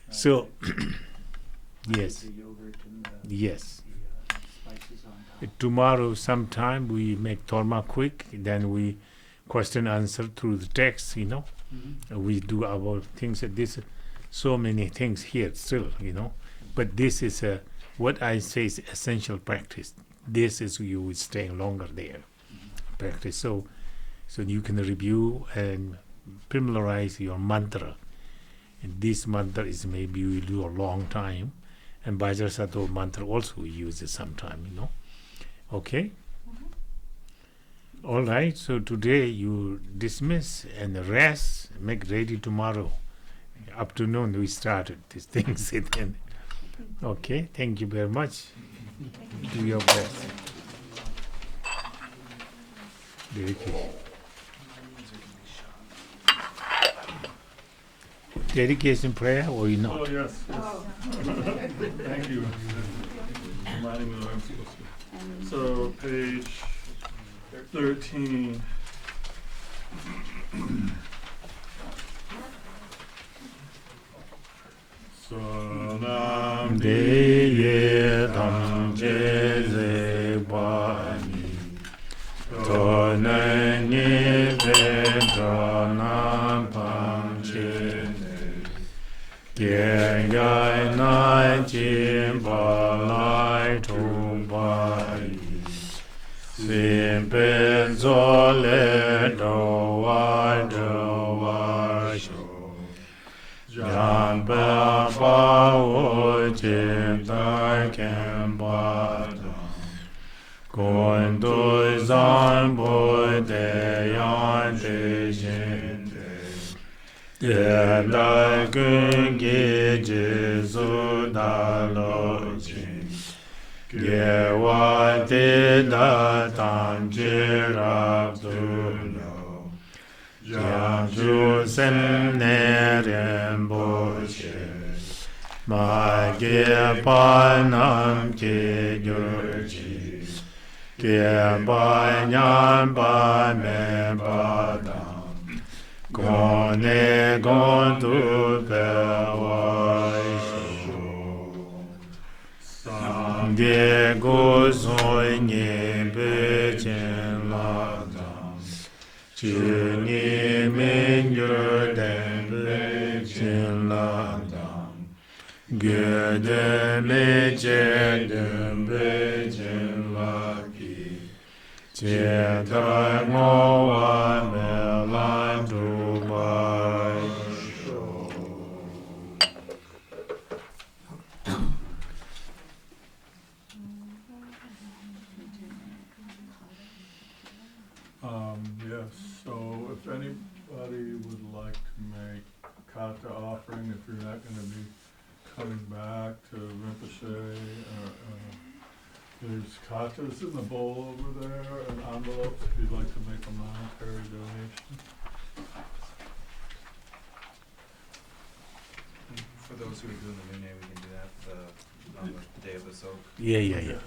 So With yes, the yogurt and the, yes. the spices on top. Tomorrow sometime we make Torma quick. Then we question answer through the text. Mhm. We do our things at this. So many things here still, but this is what I say is essential practice. This is you will stay longer there, practice. So you can review and familiarize your mantra. And this mantra is maybe you will do a long time, and Vajrasattva mantra also we use it sometime, Okay. All right. So today you dismiss and rest. Make ready tomorrow. Afternoon we started these things. Okay, thank you very much. Do your best. Dedication. Dedication prayer or you Oh, not? yes. Thank you. Reminding me what I'm supposed to. So, page 13. Sonam Deye Tam Jeze Bani Tonani Vedana Pam Chene Gyai Nai Jimba Lai Tumbai Simpen Zole Doa Doa Sho Jan Ba Ba Wo Jim Tai Ken Ba Going to Zan Boy De Yan De Jin De Da Gun Ge Je Zu Da Lo Jin Ge Wa De Da Tam Je Ra Du Lo Jiang Ju Sem Ne Ren Bo Che Ma Ge Pa Nam Ke Gyo Chi Ge Ba Nyan Ba Me Ba Dam Gon Ne Gon Tu Pe Wa Sho Sam Ge Gu Soi Ni Pe Chen La Dam Chu Ni Min Yu Den Pe Chen La Dam Ge De Me Che Den Pe Chen La Ki Che Da Ngo Wa Me Lan Tu Ba Sho. Yes, so if anybody would like to make a kata offering, if you're not gonna be coming back to Rinpoche, there's katas in the bowl over there and envelopes if you'd like to make a monetary donation. For those who are doing the midnight, we can do that on the day of the soak. Yeah. Thank you.